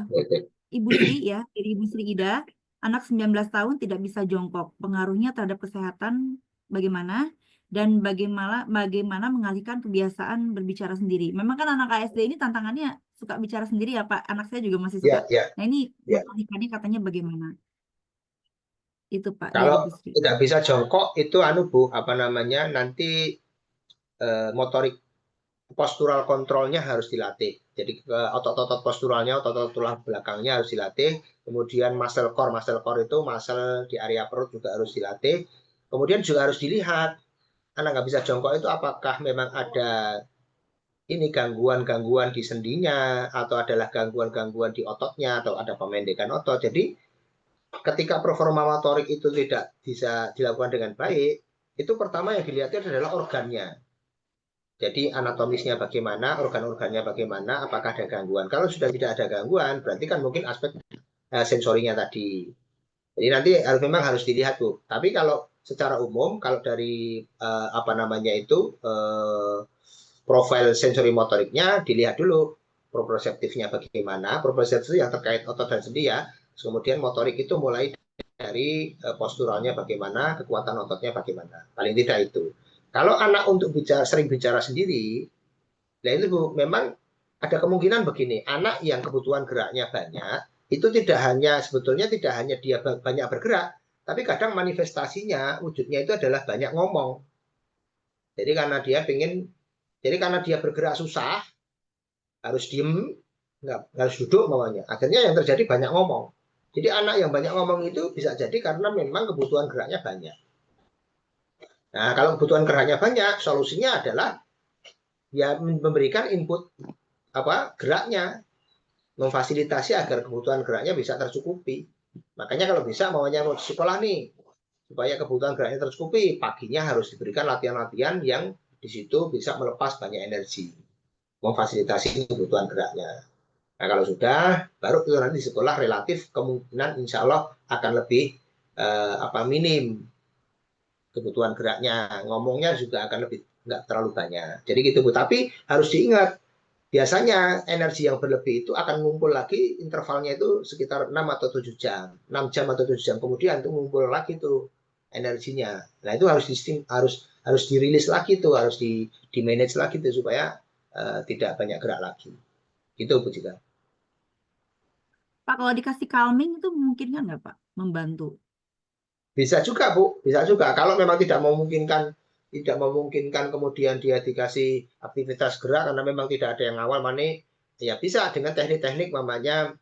Ibu Sri ya, dari Ibu Sri Ida, anak 19 tahun tidak bisa jongkok. Pengaruhnya terhadap kesehatan bagaimana? Dan bagaimana mengalihkan kebiasaan berbicara sendiri. Memang kan anak ASD ini tantangannya suka bicara sendiri ya Pak. Anak saya juga masih suka. Ya, ya, Nah ini ya. mengalihkannya katanya bagaimana? Itu Pak dari Kalau Ibu Sri. tidak bisa jongkok itu Bu, apa namanya? Nanti motorik postural kontrolnya harus dilatih. Jadi otot-otot posturalnya, otot-otot tulang belakangnya harus dilatih. Kemudian muscle core itu muscle di area perut juga harus dilatih. Kemudian juga harus dilihat anak nggak bisa jongkok itu apakah memang ada ini gangguan-gangguan di sendinya atau adalah gangguan-gangguan di ototnya atau ada pemendekan otot. Jadi ketika performa motorik itu tidak bisa dilakukan dengan baik, itu pertama yang dilihatnya adalah organnya. Jadi anatomisnya bagaimana, organ-organnya bagaimana, apakah ada gangguan. Kalau sudah tidak ada gangguan, berarti kan mungkin aspek sensorinya tadi. Jadi nanti memang harus dilihat Bu. Tapi kalau secara umum kalau dari apa namanya itu profil sensori motoriknya dilihat dulu proprioseptifnya bagaimana. Proprioseptif yang terkait otot dan sendi ya. Kemudian motorik itu mulai dari posturalnya bagaimana, kekuatan ototnya bagaimana. Paling tidak itu. Kalau anak untuk sering bicara sendiri, nah itu Bu, memang ada kemungkinan begini, anak yang kebutuhan geraknya banyak, itu sebetulnya tidak hanya dia banyak bergerak, tapi kadang manifestasinya, wujudnya itu adalah banyak ngomong. Jadi karena dia bergerak susah, harus diem, nggak harus duduk maunya. Akhirnya yang terjadi banyak ngomong. Jadi anak yang banyak ngomong itu bisa jadi karena memang kebutuhan geraknya banyak. Nah, kalau kebutuhan geraknya banyak, solusinya adalah ya memberikan input geraknya, memfasilitasi agar kebutuhan geraknya bisa tercukupi. Makanya kalau bisa maunya mau sekolah nih, supaya kebutuhan geraknya tercukupi, paginya harus diberikan latihan-latihan yang di situ bisa melepas banyak energi, memfasilitasi kebutuhan geraknya. Nah kalau sudah, baru itu nanti di sekolah relatif kemungkinan insya Allah akan lebih minim kebutuhan geraknya, ngomongnya juga akan lebih nggak terlalu banyak. Jadi gitu Bu. Tapi harus diingat, biasanya energi yang berlebih itu akan ngumpul lagi, intervalnya itu sekitar 6 atau 7 jam. 6 jam atau 7 jam kemudian itu ngumpul lagi tuh energinya. Nah itu harus dirilis lagi tuh, harus di manage lagi tuh supaya tidak banyak gerak lagi. Gitu Bu Cika. Pak, kalau dikasih calming itu mungkin kan nggak Pak membantu? Bisa juga Bu, bisa juga. Kalau memang tidak memungkinkan kemudian dia dikasih aktivitas gerak karena memang tidak ada yang ngawal ya bisa dengan teknik-teknik namanya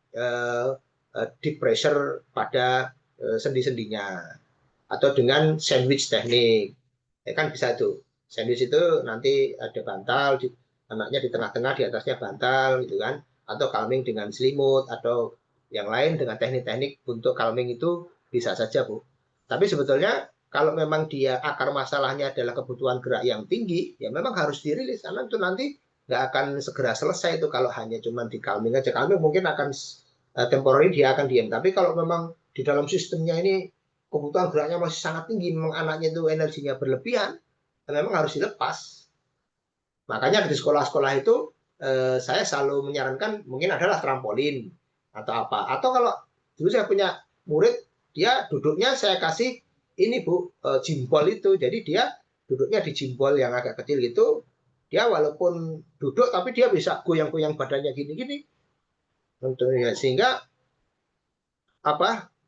deep pressure pada sendi-sendinya atau dengan sandwich teknik. Ya kan bisa itu. Sandwich itu nanti ada bantal, anaknya di tengah-tengah, di atasnya bantal gitu kan. Atau calming dengan selimut atau yang lain dengan teknik-teknik untuk calming itu bisa saja Bu. Tapi sebetulnya kalau memang dia akar masalahnya adalah kebutuhan gerak yang tinggi, ya memang harus dirilis karena itu nanti nggak akan segera selesai itu kalau hanya cuma di calming aja. Calming mungkin akan temporary dia akan diam. Tapi kalau memang di dalam sistemnya ini kebutuhan geraknya masih sangat tinggi, memang anaknya itu energinya berlebihan, memang harus dilepas. Makanya di sekolah-sekolah itu saya selalu menyarankan mungkin adalah trampolin atau apa. Atau kalau dulu saya punya murid, dia duduknya saya kasih ini Bu, jimbol itu. Jadi dia duduknya di jimbol yang agak kecil gitu. Dia walaupun duduk tapi dia bisa goyang-goyang badannya gini-gini. Tentunya sehingga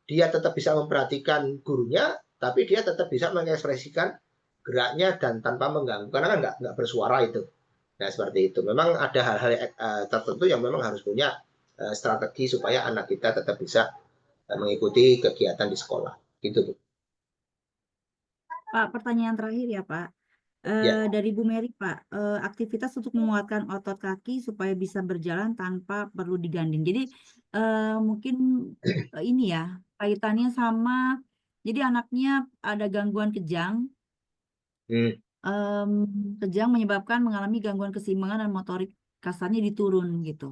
dia tetap bisa memperhatikan gurunya, tapi dia tetap bisa mengekspresikan geraknya dan tanpa mengganggu karena kan nggak bersuara itu. Nah seperti itu. Memang ada hal-hal tertentu yang memang harus punya strategi supaya anak kita tetap bisa mengikuti kegiatan di sekolah. Gitu Bu. Pak, pertanyaan terakhir ya Pak. Ya. Dari Bu Mary Pak, aktivitas untuk menguatkan otot kaki supaya bisa berjalan tanpa perlu digandeng. Jadi mungkin ini ya kaitannya sama, jadi anaknya ada gangguan kejang. Kejang menyebabkan mengalami gangguan keseimbangan dan motorik kasarnya diturun gitu,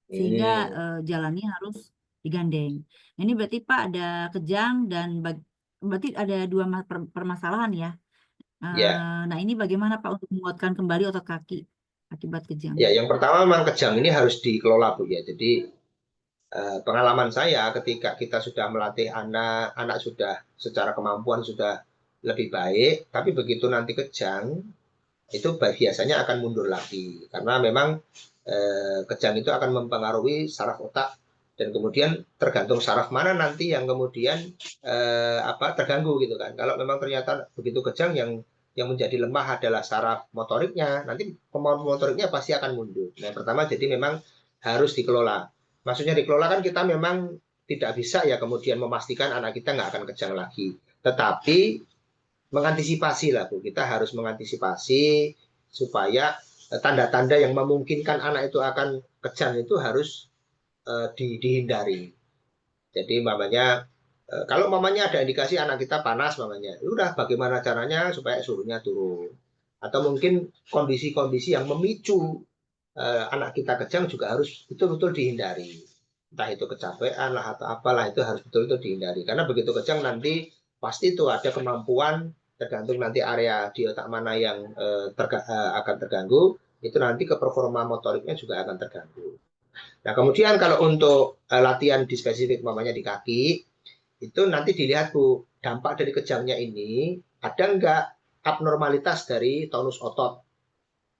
sehingga jalannya harus digandeng. Nah, ini berarti Pak ada kejang dan berarti ada dua permasalahan ya. Ya. Nah ini bagaimana Pak untuk menguatkan kembali otot kaki akibat kejang? Ya, yang pertama memang kejang ini harus dikelola Bu ya. Jadi pengalaman saya ketika kita sudah melatih anak sudah secara kemampuan sudah lebih baik, tapi begitu nanti kejang itu biasanya akan mundur lagi karena memang kejang itu akan mempengaruhi saraf otak dan kemudian tergantung saraf mana nanti yang kemudian terganggu gitu kan. Kalau memang ternyata begitu kejang yang menjadi lemah adalah saraf motoriknya, nanti kemampuan motoriknya pasti akan mundur. Nah, pertama jadi memang harus dikelola. Maksudnya dikelola kan kita memang tidak bisa ya kemudian memastikan anak kita nggak akan kejang lagi. Tetapi mengantisipasi lah Bu, kita harus mengantisipasi supaya tanda-tanda yang memungkinkan anak itu akan kejang itu harus dihindari. Jadi mamanya kalau mamanya ada indikasi anak kita panas mamanya, udah bagaimana caranya supaya suhunya turun. Atau mungkin kondisi-kondisi yang memicu anak kita kejang juga harus betul-betul dihindari. Entah itu kecapean lah atau apalah itu harus betul-betul dihindari. Karena begitu kejang nanti pasti itu ada kemampuan tergantung nanti area di otak mana yang akan terganggu, itu nanti ke performa motoriknya juga akan terganggu. Nah, kemudian kalau untuk latihan di spesifik, mamanya di kaki, itu nanti dilihat Bu, dampak dari kejangnya ini ada nggak abnormalitas dari tonus otot.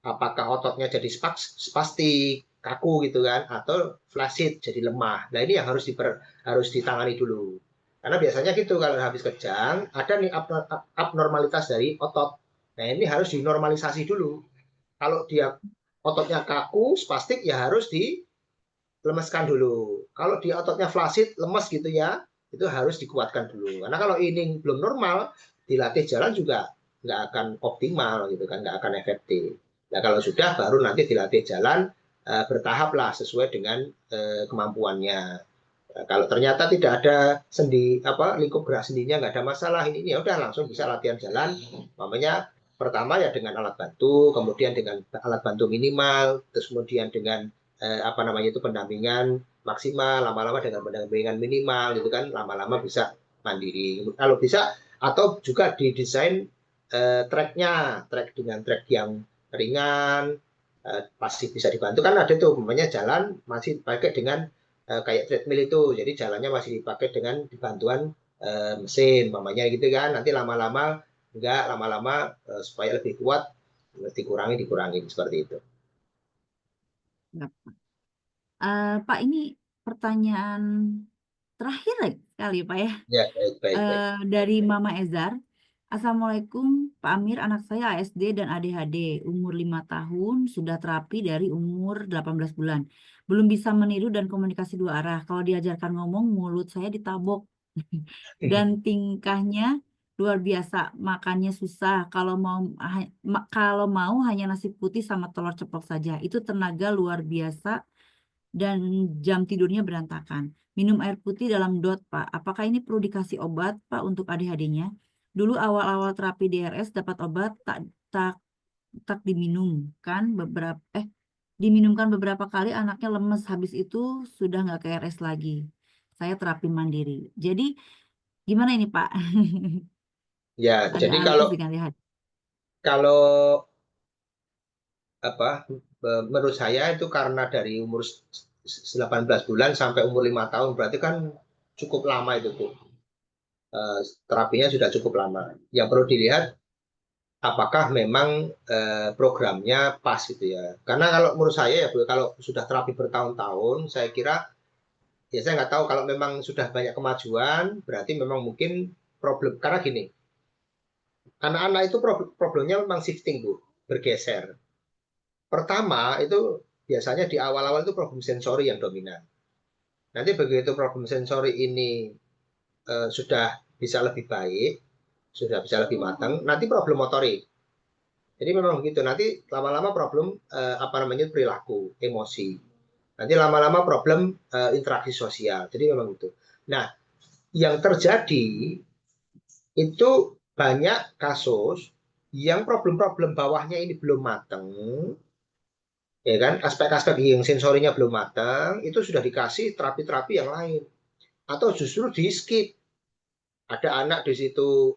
Apakah ototnya jadi spastik, kaku gitu kan, atau flaccid, jadi lemah. Nah, ini yang harus ditangani dulu. Karena biasanya gitu, kalau habis kejang, ada nih abnormalitas dari otot. Nah, ini harus dinormalisasi dulu. Kalau dia ototnya kaku, spastik, ya harus dilemeskan dulu. Kalau dia ototnya flaccid, lemes gitu ya, itu harus dikuatkan dulu. Karena kalau ini belum normal, dilatih jalan juga nggak akan optimal gitu kan, nggak akan efektif. Nah, kalau sudah, baru nanti dilatih jalan bertahap lah sesuai dengan kemampuannya. Kalau ternyata tidak ada lingkup gerak sendinya nggak ada masalah, ini ya udah langsung bisa latihan jalan. Namanya pertama ya dengan alat bantu, kemudian dengan alat bantu minimal, terus kemudian dengan pendampingan maksimal, lama-lama dengan pendampingan minimal gitu kan, lama-lama bisa mandiri. Kalau bisa, atau juga didesain track dengan track yang ringan, pasti bisa dibantu kan, ada tuh namanya jalan masih pakai dengan kayak treadmill itu, jadi jalannya masih dipakai dengan bantuan mesin, mamanya gitu kan. Nanti lama-lama supaya lebih kuat dikurangin seperti itu. Pak, ini pertanyaan terakhir sekali Pak ya. Ya, baik. Dari Mama Ezar. Assalamualaikum Pak Amir, anak saya ASD dan ADHD, umur 5 tahun, sudah terapi dari umur 18 bulan. Belum bisa meniru dan komunikasi dua arah. Kalau diajarkan ngomong, mulut saya ditabok. Dan tingkahnya luar biasa, makannya susah. Kalau mau hanya nasi putih sama telur ceplok saja. Itu tenaga luar biasa dan jam tidurnya berantakan. Minum air putih dalam dot, Pak. Apakah ini perlu dikasih obat, Pak, untuk ADHD-nya? Dulu awal-awal terapi DRS dapat obat tak diminumkan beberapa kali, anaknya lemes, habis itu sudah nggak ke RS lagi. Saya terapi mandiri. Jadi gimana ini Pak? Ya, Agak jadi analisis dengan ADHD. kalau menurut saya itu karena dari umur 18 bulan sampai umur 5 tahun, berarti kan cukup lama itu Bu. Terapinya sudah cukup lama. Yang perlu dilihat apakah memang programnya pas gitu ya. Karena kalau menurut saya ya Bu, kalau sudah terapi bertahun-tahun, saya kira ya saya nggak tahu, kalau memang sudah banyak kemajuan, berarti memang mungkin problem. Karena gini, anak-anak itu problemnya memang shifting Bu, bergeser. Pertama itu biasanya di awal-awal itu problem sensori yang dominan. Nanti begitu problem sensori ini sudah bisa lebih baik, sudah bisa lebih matang, nanti problem motorik. Jadi memang begitu. Nanti lama-lama problem perilaku, emosi. Nanti lama-lama problem interaksi sosial. Jadi memang itu. Nah, yang terjadi itu banyak kasus yang problem-problem bawahnya ini belum matang, ya kan? Aspek-aspek yang sensorinya belum matang, itu sudah dikasih terapi-terapi yang lain, atau justru di skip. Ada anak di situ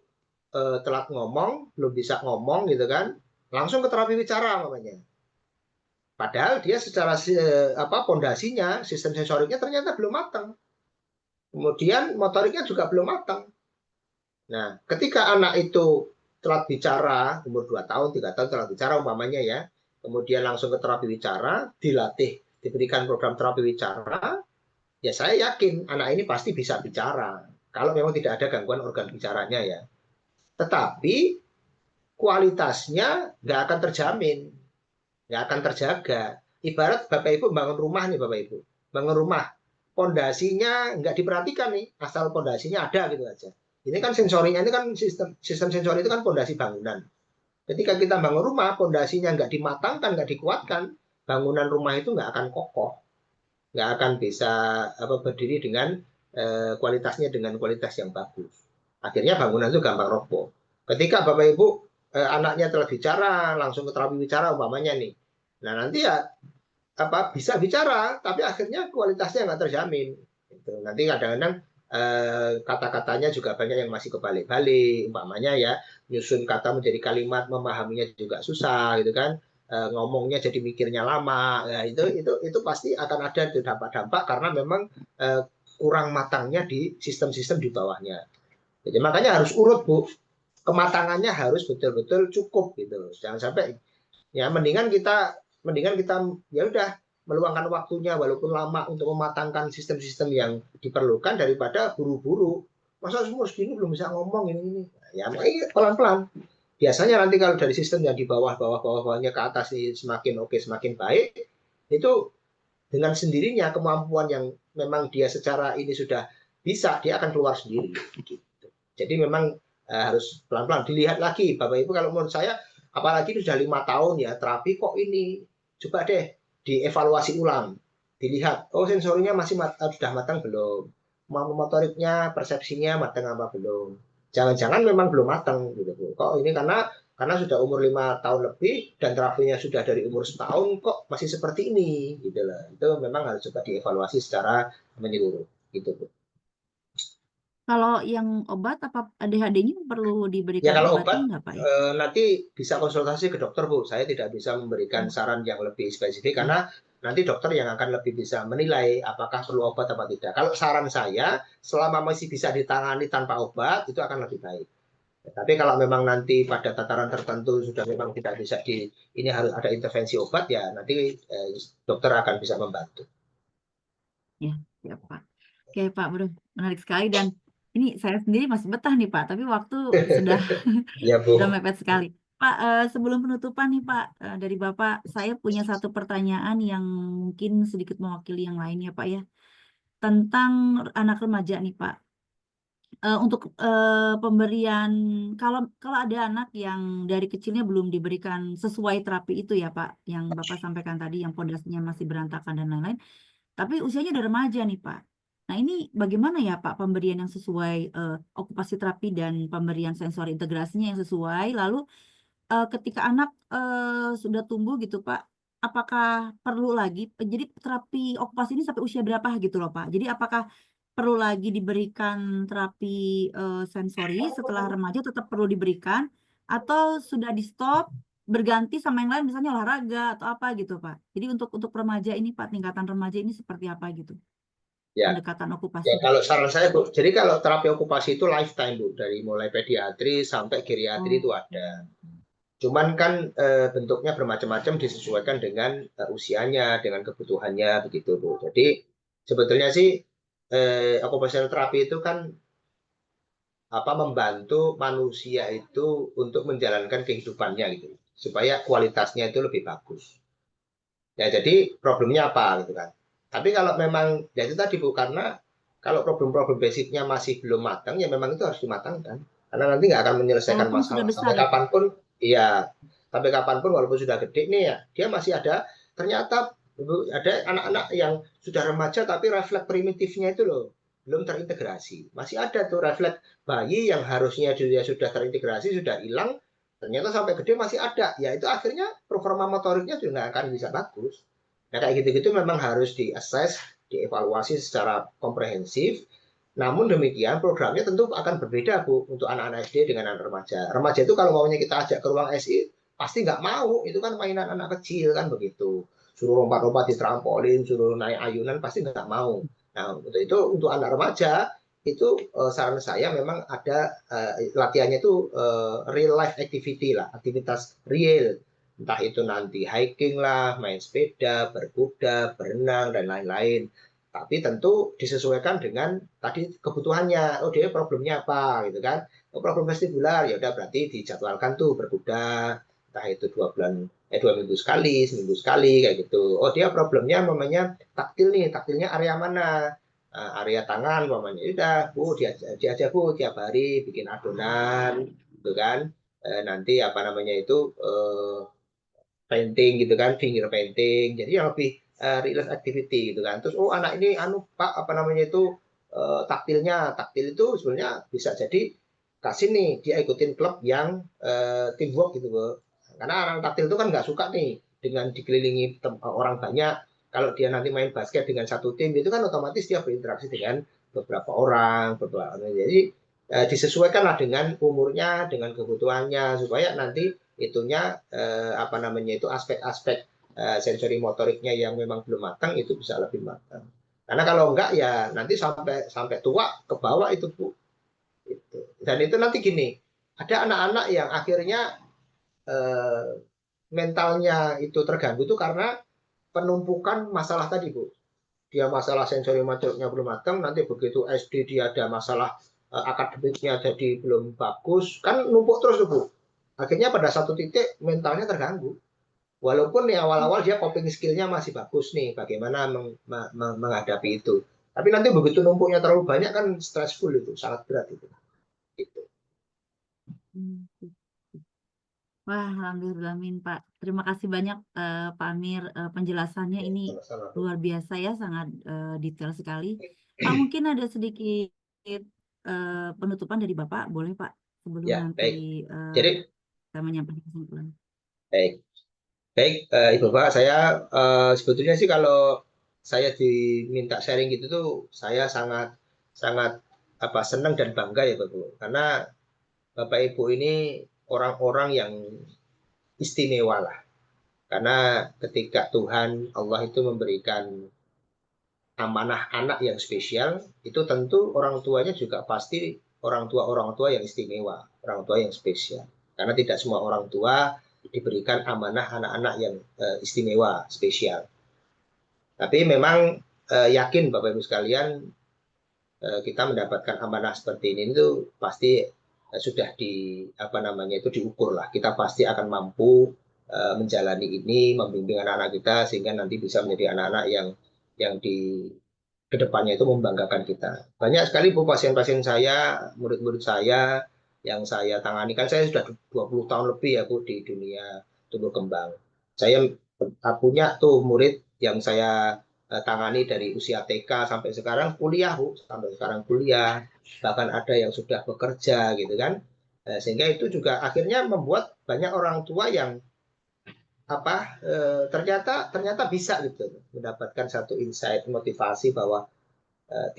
telat ngomong, belum bisa ngomong gitu kan, langsung ke terapi bicara namanya. Padahal dia secara pondasinya, sistem sensoriknya ternyata belum matang. Kemudian motoriknya juga belum matang. Nah, ketika anak itu telat bicara, umur 2 tahun, 3 tahun telat bicara umpamanya ya, kemudian langsung ke terapi bicara, dilatih, diberikan program terapi bicara, ya saya yakin anak ini pasti bisa bicara. Kalau memang tidak ada gangguan organ bicaranya ya. Tetapi kualitasnya nggak akan terjamin, nggak akan terjaga. Ibarat Bapak Ibu bangun rumah nih Bapak Ibu, bangun rumah, pondasinya nggak diperhatikan nih, asal pondasinya ada gitu aja. Ini kan sensorinya, ini kan sistem sensori itu kan pondasi bangunan. Ketika kita bangun rumah, pondasinya nggak dimatangkan, nggak dikuatkan, bangunan rumah itu nggak akan kokoh, nggak akan bisa berdiri dengan kualitasnya dengan kualitas yang bagus. Akhirnya bangunan itu gampang roboh. Ketika Bapak Ibu anaknya telah bicara, langsung ke terapi bicara umpamanya nih. Nah nanti ya bisa bicara, tapi akhirnya kualitasnya nggak terjamin. Gitu. Nanti kadang-kadang kata-katanya juga banyak yang masih kebalik-balik, umpamanya ya nyusun kata menjadi kalimat, memahaminya juga susah gitu kan. Ngomongnya jadi mikirnya lama. Ya, itu pasti akan ada dampak-dampak karena memang kurang matangnya di sistem-sistem di bawahnya. Jadi makanya harus urut, Bu. Kematangannya harus betul-betul cukup gitu. Jangan sampai ya mendingan kita ya udah meluangkan waktunya walaupun lama untuk mematangkan sistem-sistem yang diperlukan daripada buru-buru. Masa umur segini belum bisa ngomong ini. Ya makanya pelan-pelan. Biasanya nanti kalau dari sistem yang di bawahnya ke atas ini semakin oke, semakin baik, itu dengan sendirinya kemampuan yang memang dia secara ini sudah bisa, dia akan keluar sendiri. Gitu. Jadi memang harus pelan-pelan dilihat lagi, Bapak Ibu. Kalau menurut saya, apalagi sudah 5 tahun ya terapi kok ini, coba deh dievaluasi ulang, dilihat, oh sensorinya masih sudah matang belum, motoriknya, persepsinya matang apa belum. Jangan-jangan memang belum matang gitu. Kok ini karena sudah umur 5 tahun lebih dan terapinya sudah dari umur setahun kok masih seperti ini gitu loh. Itu memang harus coba dievaluasi secara menyeluruh gitu, Bu. Kalau yang obat apa ADHD-nya perlu Ya diberikan kalau obatnya obat nggak Pak ya? nanti bisa konsultasi ke dokter, Bu. Saya tidak bisa memberikan saran yang lebih spesifik karena nanti dokter yang akan lebih bisa menilai apakah perlu obat atau tidak. Kalau saran saya, selama masih bisa ditangani tanpa obat, itu akan lebih baik. Tapi kalau memang nanti pada tataran tertentu sudah memang tidak bisa ini harus ada intervensi obat, ya nanti dokter akan bisa membantu. Ya, ya Pak. Oke Pak, menarik sekali dan ini saya sendiri masih betah nih Pak, tapi waktu sudah Ya, Bu. sudah mepet sekali. Pak, sebelum penutupan nih Pak, dari Bapak, saya punya satu pertanyaan yang mungkin sedikit mewakili yang lain ya Pak ya, tentang anak remaja nih Pak. Untuk pemberian, kalau ada anak yang dari kecilnya belum diberikan sesuai terapi itu ya Pak, yang Bapak sampaikan tadi, yang pondasinya masih berantakan dan lain-lain, tapi usianya udah remaja nih Pak. Nah ini bagaimana ya Pak pemberian yang sesuai okupasi terapi dan pemberian sensori integrasinya yang sesuai. Lalu ketika anak sudah tumbuh gitu Pak, apakah perlu lagi, jadi terapi okupasi ini sampai usia berapa gitu loh Pak. Jadi apakah perlu lagi diberikan terapi sensori setelah remaja tetap perlu diberikan atau sudah di stop berganti sama yang lain misalnya olahraga atau apa gitu Pak. Jadi untuk remaja ini Pak, tingkatan remaja ini seperti apa gitu Ya. pendekatan Ya, okupasi. kalau saran saya, Bu, jadi kalau terapi okupasi itu lifetime, Bu, dari mulai pediatri sampai geriatri itu ada. Cuman kan bentuknya bermacam-macam disesuaikan dengan usianya, dengan kebutuhannya begitu, Bu. Jadi sebetulnya sih occupational therapy itu kan membantu manusia itu untuk menjalankan kehidupannya gitu, supaya kualitasnya itu lebih bagus. Ya, jadi problemnya apa gitu kan. Tapi kalau memang ya itu tadi, Bu, karena kalau problem-problem basicnya masih belum matang, ya memang itu harus dimatangkan. Karena nanti nggak akan menyelesaikan Walaupun sudah masalah. besar Sampai ya Pak. kapanpun, iya. Sampai kapanpun walaupun sudah gede nih ya, dia masih ada, ternyata ada anak-anak yang sudah remaja tapi refleks primitifnya itu loh, belum terintegrasi. Masih ada tuh refleks bayi yang harusnya dia sudah terintegrasi, sudah hilang, ternyata sampai gede masih ada. Ya itu akhirnya performa motoriknya juga nggak akan bisa bagus. Nah, kayak gitu-gitu memang harus di-assess, dievaluasi secara komprehensif. Namun demikian programnya tentu akan berbeda, Bu, untuk anak-anak SD dengan anak remaja. Remaja itu kalau maunya kita ajak ke ruang SI, pasti nggak mau. Itu kan mainan anak kecil kan begitu. Suruh lompat-lompat di trampolin, suruh naik ayunan, pasti nggak mau. Nah, untuk anak remaja, itu saran saya memang ada latihannya itu real life activity lah, aktivitas real. Entah itu nanti hiking lah, main sepeda, berkuda, berenang, dan lain-lain. Tapi tentu disesuaikan dengan tadi kebutuhannya. Oh, dia problemnya apa gitu kan. Oh, problem vestibular, ya udah berarti dijadwalkan tuh berkuda, entah itu 2 minggu sekali, seminggu sekali kayak gitu. Oh, dia problemnya namanya taktil nih, taktilnya area mana? Area tangan namanya. Udah, Bu, diajak Bu tiap hari bikin adonan gitu kan. Nanti namanya itu painting gitu kan, finger painting. Jadi yang lebih real activity gitu kan. Terus anak ini Pak namanya itu taktil itu sebenarnya bisa jadi kasih nih dia ikutin klub yang teamwork gitu, Bu. Karena anak taktil itu kan nggak suka nih dengan dikelilingi orang banyak. Kalau dia nanti main basket dengan satu tim itu kan otomatis dia berinteraksi dengan beberapa orang. Jadi disesuaikanlah dengan umurnya, dengan kebutuhannya, supaya nanti itunya apa namanya itu aspek-aspek sensori motoriknya yang memang belum matang itu bisa lebih matang. Karena kalau enggak ya nanti sampai tua ke bawah itu Bu. Gitu. Dan itu nanti gini, ada anak-anak yang akhirnya mentalnya itu terganggu itu karena penumpukan masalah tadi Bu. Dia masalah sensori motoriknya belum matang, nanti begitu SD dia ada masalah akademiknya jadi belum bagus, kan numpuk terus tuh Bu. Akhirnya pada satu titik mentalnya terganggu. Walaupun di awal-awal dia coping skill-nya masih bagus nih, bagaimana menghadapi itu. Tapi nanti begitu numpuknya terlalu banyak kan stressful itu, sangat berat itu. Gitu. Hmm. Wah, alhamdulillah Pak. Terima kasih banyak Pak Amir, penjelasannya ini Sama-sama, Bu. luar biasa ya, sangat detail sekali. Pak, mungkin ada sedikit penutupan dari Bapak, boleh Pak? Sebelum Ya, nanti baik. Jadi, kita menyampaikan kesimpulan. baik. Baik, Ibu Bapak, saya sebetulnya sih kalau saya diminta sharing gitu tuh, saya sangat sangat senang dan bangga ya Bapak, karena Bapak Ibu ini orang-orang yang istimewa lah. Karena ketika Tuhan Allah itu memberikan amanah anak yang spesial, itu tentu orang tuanya juga pasti orang tua yang istimewa, orang tua yang spesial. Karena tidak semua orang tua diberikan amanah anak-anak yang istimewa, spesial. Tapi memang yakin Bapak Ibu sekalian, kita mendapatkan amanah seperti ini itu pasti sudah diukur lah. Kita pasti akan mampu menjalani ini, membimbing anak-anak kita sehingga nanti bisa menjadi anak-anak yang di kedepannya itu membanggakan kita. Banyak sekali Bu pasien-pasien saya, murid-murid saya yang saya tangani, kan saya sudah 20 tahun lebih ya Bu di dunia tumbuh kembang. Saya punya tuh murid yang saya tangani dari usia TK sampai sekarang kuliah Bu, sampai sekarang kuliah, bahkan ada yang sudah bekerja gitu kan. Sehingga itu juga akhirnya membuat banyak orang tua yang ternyata bisa gitu mendapatkan satu insight motivasi bahwa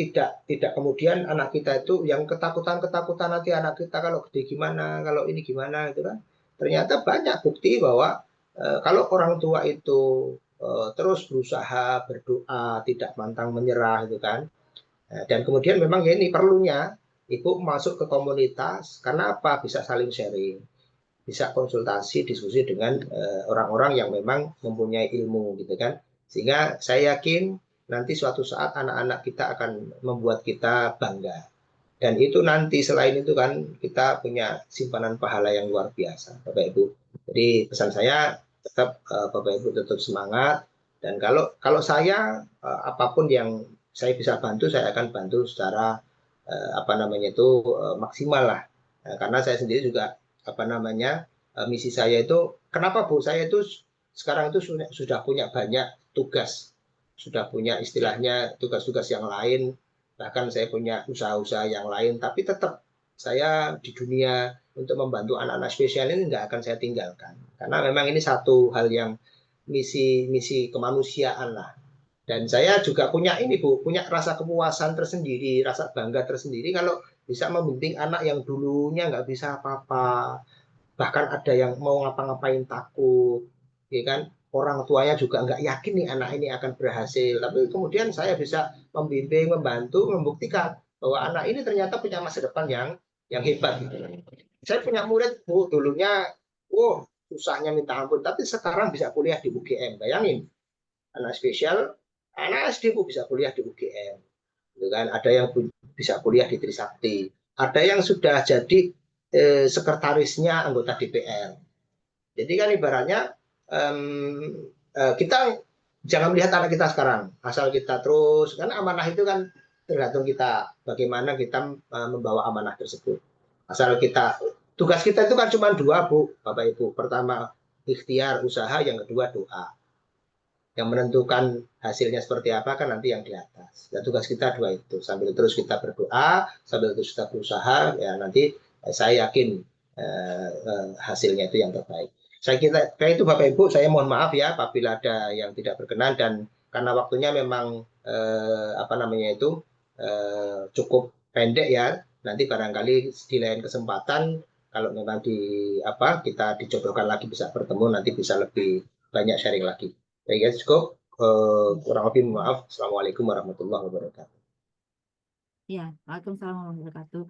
tidak kemudian anak kita itu yang ketakutan nanti anak kita kalau gede gimana, kalau ini gimana gitu kan. Ternyata banyak bukti bahwa kalau orang tua itu terus berusaha, berdoa, tidak pantang menyerah gitu kan. Dan kemudian memang ya ini perlunya ibu masuk ke komunitas, karena apa? Bisa saling sharing, bisa konsultasi, diskusi dengan orang-orang yang memang mempunyai ilmu gitu kan. Sehingga saya yakin nanti suatu saat anak-anak kita akan membuat kita bangga. Dan itu nanti selain itu kan kita punya simpanan pahala yang luar biasa Bapak Ibu. Jadi pesan saya tetap Bapak Ibu tetap semangat, dan kalau saya apapun yang saya bisa bantu, saya akan bantu secara maksimal lah. Karena saya sendiri juga misi saya itu, kenapa Bu, saya itu sekarang itu sudah punya banyak tugas, sudah punya istilahnya tugas-tugas yang lain, bahkan saya punya usaha-usaha yang lain, tapi tetap saya di dunia untuk membantu anak-anak spesial ini nggak akan saya tinggalkan, karena memang ini satu hal yang misi kemanusiaan lah. Dan saya juga punya ini Bu, punya rasa kepuasan tersendiri, rasa bangga tersendiri kalau bisa membimbing anak yang dulunya nggak bisa apa-apa, bahkan ada yang mau ngapa-ngapain takut, ya kan? Orang tuanya juga nggak yakin nih anak ini akan berhasil, tapi kemudian saya bisa membimbing, membantu, membuktikan bahwa anak ini ternyata punya masa depan yang hebat. Gitu. Saya punya murid Bu, dulunya, susahnya minta ampun, tapi sekarang bisa kuliah di UGM. Bayangin, anak spesial, anak SD Bu bisa kuliah di UGM. Gitu kan? Ada yang bisa kuliah di Trisakti, ada yang sudah jadi sekretarisnya anggota DPR. Jadi kan ibaratnya kita jangan melihat anak kita sekarang, asal kita terus, karena amanah itu kan tergantung kita bagaimana kita membawa amanah tersebut. Asal kita, tugas kita itu kan cuma dua Bu, Bapak Ibu. Pertama ikhtiar, usaha, yang kedua doa. Yang menentukan hasilnya seperti apa kan nanti yang di atas. Dan tugas kita dua itu, sambil terus kita berdoa, sambil terus kita berusaha, ya nanti saya yakin hasilnya itu yang terbaik. Saya kira itu Bapak Ibu, saya mohon maaf ya apabila ada yang tidak berkenan, dan karena waktunya memang cukup pendek ya. Nanti barangkali di lain kesempatan kalau memang kita dijodohkan lagi bisa bertemu, nanti bisa lebih banyak sharing lagi. Baik ya, cukup. Kurang lebih maaf. Assalamualaikum warahmatullahi wabarakatuh. Ya, Waalaikumsalam warahmatullahi wabarakatuh.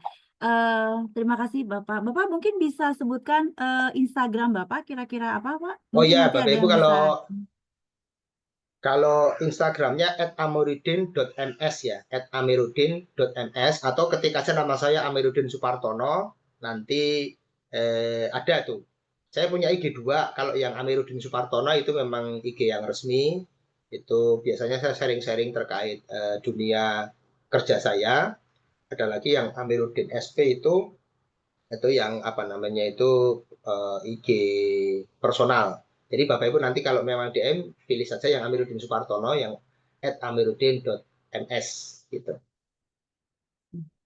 Terima kasih Bapak. Bapak mungkin bisa sebutkan Instagram Bapak kira-kira apa Pak? Oh Mungkin ya, nanti Bapak ada Ibu, yang bisa. kalau Instagramnya @amiruddin.ms ya, @amiruddin.ms, atau ketik aja nama saya Amiruddin Supartono, nanti ada tuh. Saya punya IG 2, kalau yang Amiruddin Supartono itu memang IG yang resmi, itu biasanya saya sharing-sharing terkait dunia kerja saya. Ada lagi yang Amiruddin SP itu yang IG personal. Jadi Bapak Ibu nanti kalau memang DM, pilih saja yang Amiruddin Supartono, yang @amiruddin.ms gitu.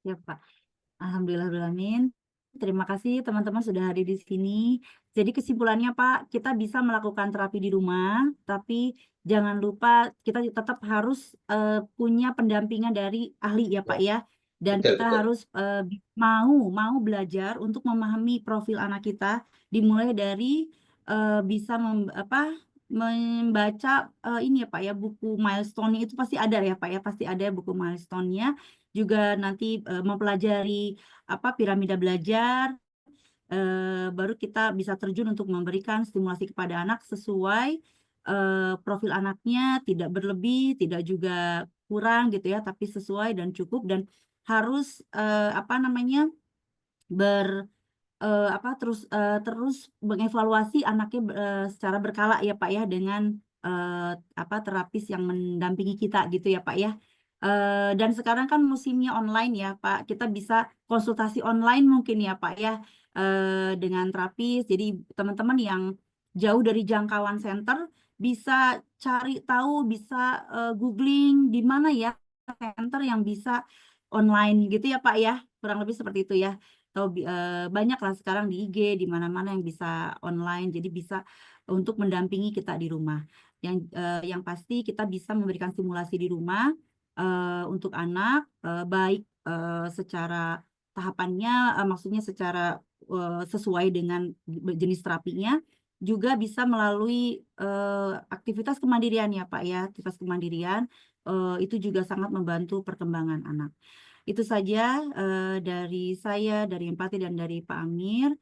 Ya Pak. Alhamdulillahirrahmanirrahim. Terima kasih teman-teman sudah hadir di sini. Jadi kesimpulannya Pak, kita bisa melakukan terapi di rumah, tapi jangan lupa kita tetap harus punya pendampingan dari ahli ya Pak ya. Dan Betul, kita betul. harus mau belajar untuk memahami profil anak kita, dimulai dari bisa membaca ini ya Pak ya, buku milestone-nya itu pasti ada ya Pak ya, pasti ada buku milestone-nya. Juga nanti mempelajari piramida belajar, baru kita bisa terjun untuk memberikan stimulasi kepada anak sesuai profil anaknya, tidak berlebih, tidak juga kurang gitu ya, tapi sesuai dan cukup, dan harus terus mengevaluasi anaknya secara berkala ya Pak ya, dengan terapis yang mendampingi kita gitu ya Pak ya. Dan sekarang kan musimnya online ya Pak, kita bisa konsultasi online mungkin ya Pak ya, dengan terapis. Jadi teman-teman yang jauh dari jangkauan center bisa cari tahu, bisa googling di mana ya center yang bisa online gitu ya Pak ya, kurang lebih seperti itu ya. Atau banyak lah sekarang di IG, di mana-mana yang bisa online, jadi bisa untuk mendampingi kita di rumah. Yang pasti kita bisa memberikan simulasi di rumah untuk anak, baik secara tahapannya, maksudnya secara sesuai dengan jenis terapinya, juga bisa melalui aktivitas kemandirian ya Pak ya, aktivitas kemandirian itu juga sangat membantu perkembangan anak. Itu saja dari saya, dari Empati dan dari Pak Amir.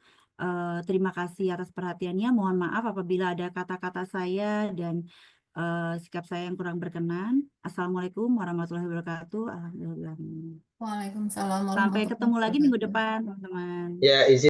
Terima kasih atas perhatiannya. Mohon maaf apabila ada kata-kata saya dan sikap saya yang kurang berkenan. Assalamualaikum warahmatullahi wabarakatuh. Alhamdulillah. Waalaikumsalam Sampai ketemu warahmatullahi lagi minggu wabarakatuh. depan, teman-teman. Ya, izin